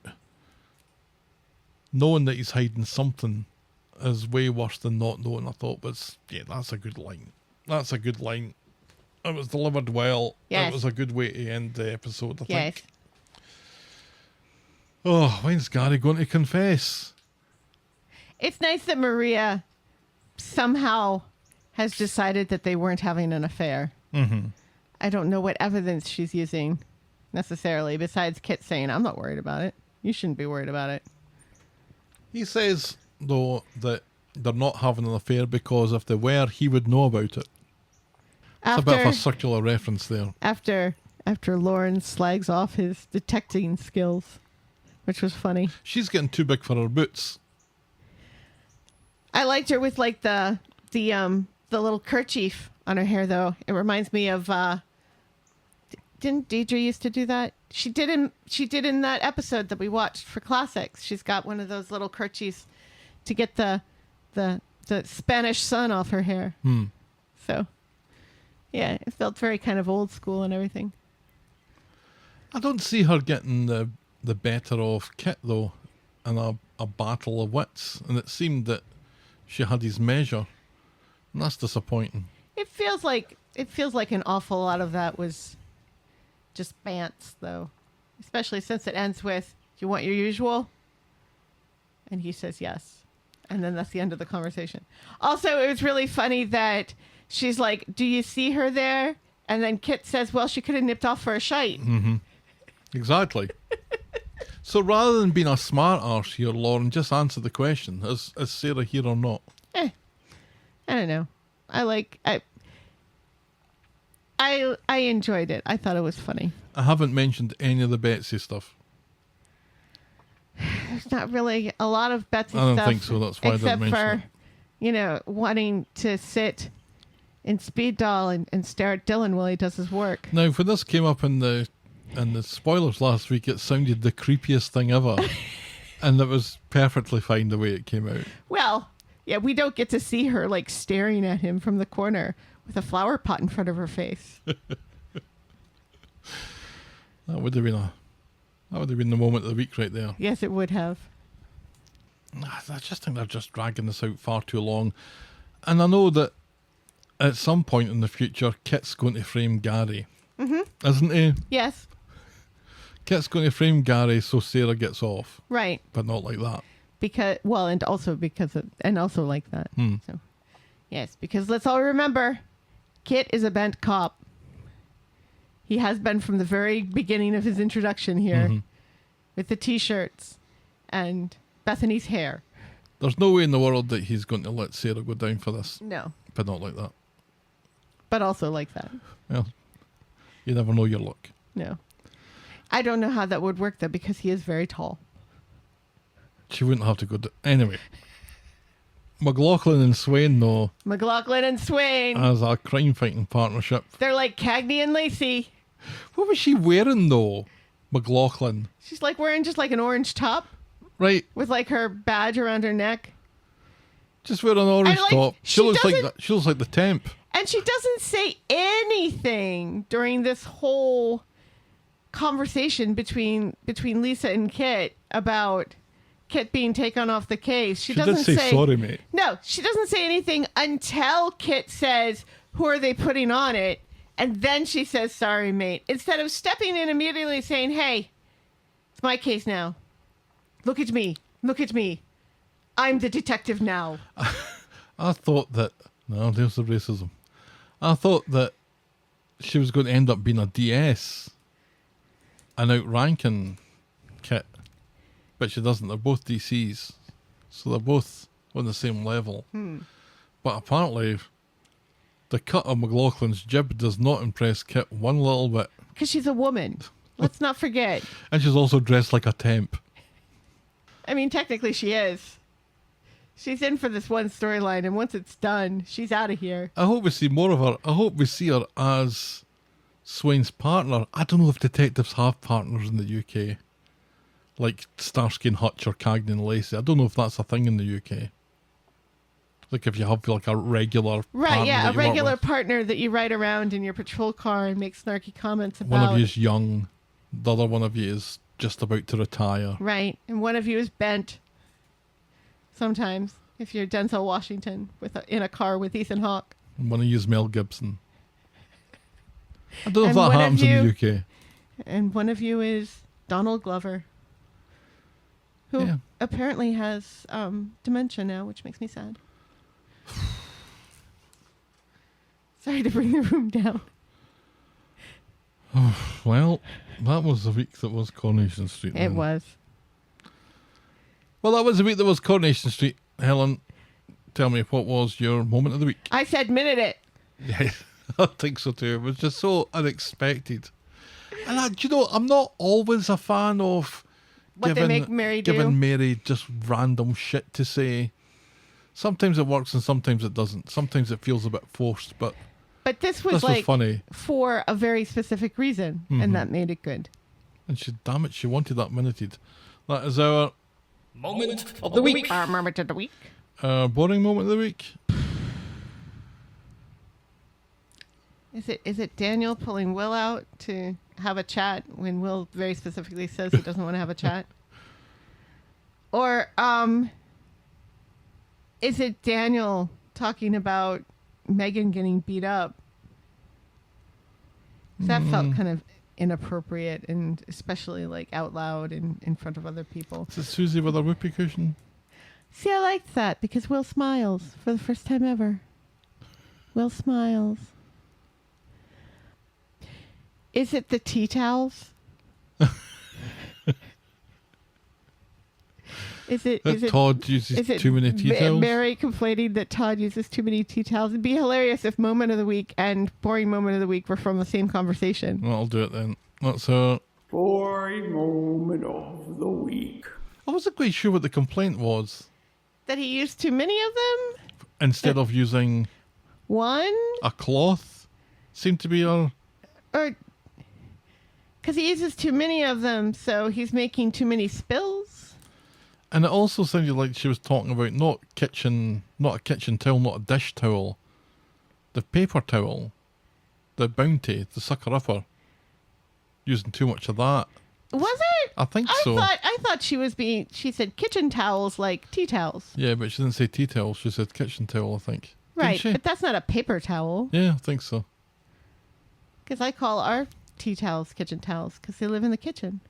knowing that he's hiding something is way worse than not knowing, I thought was, that's a good line. That's a good line. It was delivered well. Yes. It was a good way to end the episode, I Yes. think. Oh, when's Gary going to confess? It's nice that Maria somehow has decided that they weren't having an affair. Mm-hmm. I don't know what evidence she's using necessarily, besides Kit saying, I'm not worried about it. You shouldn't be worried about it. He says, though, that they're not having an affair because if they were, he would know about it. It's a bit of a circular reference there. After Lauren slags off his detecting skills, which was funny. She's getting too big for her boots. I liked her with like the little kerchief on her hair, though. It reminds me of didn't Deidre used to do that? She did in that episode that we watched for Classics. She's got one of those little kerchiefs to get the Spanish sun off her hair. So yeah, it felt very kind of old school and everything. I don't see her getting the better of Kit, though, in a battle of wits. And it seemed that she had his measure. And that's disappointing. It feels like an awful lot of that was just bants, though. Especially since it ends with, "Do you want your usual?" And he says yes. And then that's the end of the conversation. Also, it was really funny that she's like, "Do you see her there?" And then Kit says, "Well, she could have nipped off for a shite." Mm-hmm. Exactly. So rather than being a smart arse here, Lauren, just answer the question. Is Sarah here or not? I don't know. I enjoyed it. I thought it was funny. I haven't mentioned any of the Betsy stuff. There's not really a lot of Betsy stuff. I don't think so. That's why I didn't mention it. Wanting to sit in speed doll and stare at Dylan while he does his work. Now, when this came up in the spoilers last week, it sounded the creepiest thing ever. And it was perfectly fine the way it came out. Well, yeah, we don't get to see her like staring at him from the corner with a flower pot in front of her face. That would have been the moment of the week right there. Yes, it would have. I just think they're just dragging this out far too long. And I know that at some point in the future, Kit's going to frame Gary. Mm-hmm. Isn't he? Yes. Kit's going to frame Gary so Sarah gets off. Right. But not like that. And also like that. So, yes, because let's all remember, Kit is a bent cop. He has been from the very beginning of his introduction here, with the T-shirts and Bethany's hair. There's no way in the world that he's going to let Sarah go down for this. No. But not like that. But also like that. Well, you never know your luck. No. I don't know how that would work, though, because he is very tall. She wouldn't have to go down. Anyway. McLaughlin and Swain, though. McLaughlin and Swain. As a crime-fighting partnership. They're like Cagney and Lacey. What was she wearing, though? McLaughlin. She's like wearing just like an orange top. Right. With like her badge around her neck. Just wear an orange top. She looks like the temp. And she doesn't say anything during this whole conversation between Lisa and Kit about Kit being taken off the case. She did doesn't say sorry, mate. No, she doesn't say anything until Kit says, who are they putting on it? And then she says, sorry, mate. Instead of stepping in immediately saying, hey, it's my case now. Look at me. Look at me. I'm the detective now. I thought that... No, there's the racism. I thought that she was going to end up being a DS and outranking Kit. But she doesn't. They're both DCs. So they're both on the same level. But apparently, the cut of McLaughlin's jib does not impress Kit one little bit. Because she's a woman. Let's not forget. And she's also dressed like a temp. I mean, technically she is. She's in for this one storyline, and once it's done, she's out of here. I hope we see more of her. I hope we see her as Swain's partner. I don't know if detectives have partners in the UK. Like Starsky and Hutch or Cagney and Lacey. I don't know if that's a thing in the UK. Like if you have like a regular Right, yeah, partner a regular partner that you ride around in your patrol car and make snarky comments about. One of you is young, the other one of you is just about to retire. Right, and one of you is bent. Sometimes, if you're Denzel Washington in a car with Ethan Hawke. And one of you is Mel Gibson. I don't know if And that one of happens in the UK. And one of you is Donald Glover, who apparently has dementia now, which makes me sad. Sorry to bring the room down. Well, that was the week that was Coronation Street. It was. Well, that was the week that was Coronation Street. Helen, tell me, what was your moment of the week? I said minute it. Yeah, I think so too. It was just so unexpected. And I'm not always a fan of What they make Mary do. giving Mary just random shit to say. Sometimes it works and sometimes it doesn't. Sometimes it feels a bit forced, but this was funny. For a very specific reason, and that made it good. And damn it, she wanted that minuted. That is our moment of the week. Our moment of the week. Boring moment of the week. Is it Daniel pulling Will out to have a chat when Will very specifically says he doesn't want to have a chat? Or is it Daniel talking about Megan getting beat up? That felt kind of inappropriate, and especially like out loud and in front of other people. Is it Susie with her whoopee cushion? See, I liked that because Will smiles for the first time ever. Will smiles. Is it the tea towels? Is it Todd uses too many tea towels? Mary complaining that Todd uses too many tea towels? It'd be hilarious if moment of the week and boring moment of the week were from the same conversation. Well, I'll do it then. That's our Boring moment of the week. I wasn't quite sure what the complaint was. That he used too many of them? Instead of using one? A cloth? Seemed to be our... Or... Because he uses too many of them, so he's making too many spills? And it also sounded like she was talking about not a kitchen towel, not a dish towel. The paper towel. The Bounty, the sucker-upper. Using too much of that. Was it? I think so. I thought she said kitchen towels like tea towels. Yeah, but she didn't say tea towel, she said kitchen towel, I think. Right, but that's not a paper towel. Yeah, I think so. Because I call our tea towels kitchen towels because they live in the kitchen.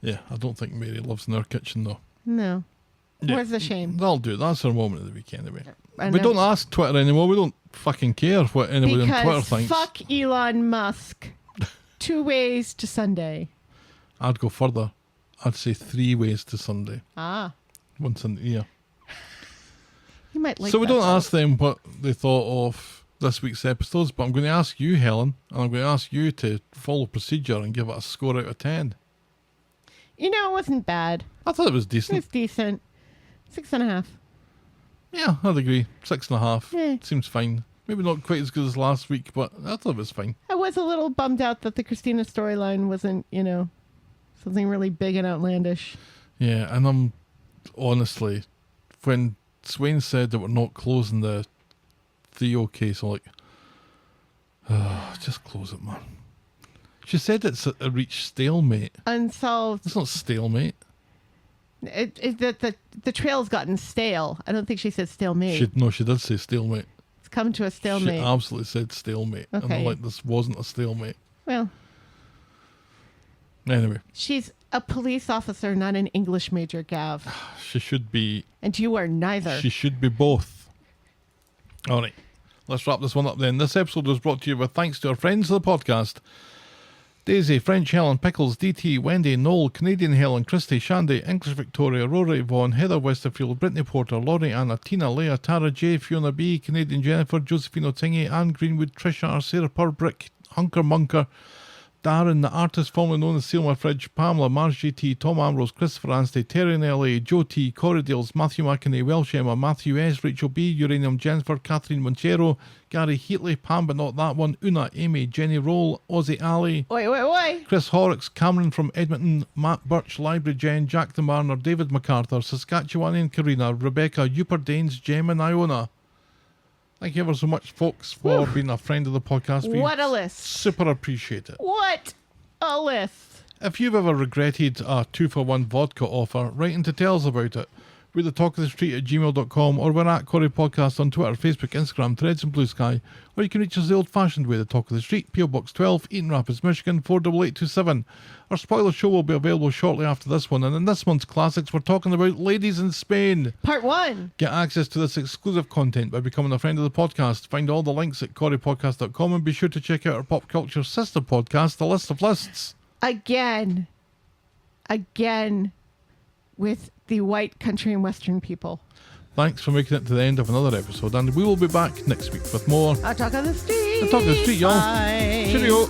Yeah, I don't think Mary lives in her kitchen though. No. Yeah. Where's the shame? That'll do. That's her moment of the week anyway. And we don't ask Twitter anymore. We don't fucking care what anybody on Twitter thinks. Fuck Elon Musk. 2 ways to Sunday. I'd go further. I'd say 3 ways to Sunday. Ah. Once in the year. You might like so we that don't though. ask them what they thought of this week's episodes, but I'm going to ask you, Helen, and I'm going to ask you to follow procedure and give it a score out of 10. You know, it wasn't bad. I thought it was It decent. was decent. 6.5. Yeah, I'd agree. 6.5. Yeah. Seems fine. Maybe not quite as good as last week, but I thought it was fine. I was a little bummed out that the Christina storyline wasn't, something really big and outlandish. Yeah, and I'm honestly, when Swain said that we're not closing the Theo case, I'm like, just close it, man. She said it's reached stalemate. Unsolved. It's not stalemate. The trail's gotten stale. I don't think she said stalemate. She did say stalemate. It's come to a stalemate. She absolutely said stalemate. Okay. And I'm like, this wasn't a stalemate. Well. Anyway. She's a police officer, not an English major, Gav. She should be. And you are neither. She should be both. All right. Let's wrap this one up then. This episode was brought to you with thanks to our friends of the podcast. Daisy, French Helen, Pickles, DT, Wendy, Noel, Canadian Helen, Christy, Shandy, English Victoria, Rory, Vaughan, Heather Westerfield, Brittany Porter, Laurie, Anna, Tina, Leah, Tara J, Fiona B, Canadian Jennifer, Josephine O'Tingy, Anne Greenwood, Trisha R, Sarah Purbrick, Hunker Munker, Darren, the artist formerly known as Seal My Fridge, Pamela, Marge GT, Tom Ambrose, Christopher Anstey, Terry in LA, Joe T, Corey Dales, Matthew McInerney, Welsh Emma, Matthew S, Rachel B, Uranium Jennifer, Catherine Monchero, Gary Heatley, Pam but not that one, Una, Amy, Jenny Roll, Ozzy Alley, Oi. Chris Horrocks, Cameron from Edmonton, Matt Birch, Library Jen, Jack the Marner, David MacArthur, Saskatchewanian Karina, Rebecca, Upper Danes, Jem and Iona. Thank you ever so much, folks, for being a friend of the podcast. What a list. Super appreciate it. What a list. If you've ever regretted a 2-for-1 vodka offer, write in to tell us about it. We're the Talk of the Street at gmail.com, or we're at Corrie Podcast on Twitter, Facebook, Instagram, Threads and Blue Sky, or you can reach us the old-fashioned way, the Talk of the Street, PO Box 12, Eaton Rapids, Michigan 48827. Our spoiler show will be available shortly after this one, and in this month's classics we're talking about Ladies in Spain. Part 1. Get access to this exclusive content by becoming a friend of the podcast. Find all the links at corriepodcast.com and be sure to check out our pop culture sister podcast, The List of Lists. Again, with the white country and western people. Thanks for making it to the end of another episode, and we will be back next week with more Talk of the Street. The Talk of the Street, y'all. Bye. Cheerio.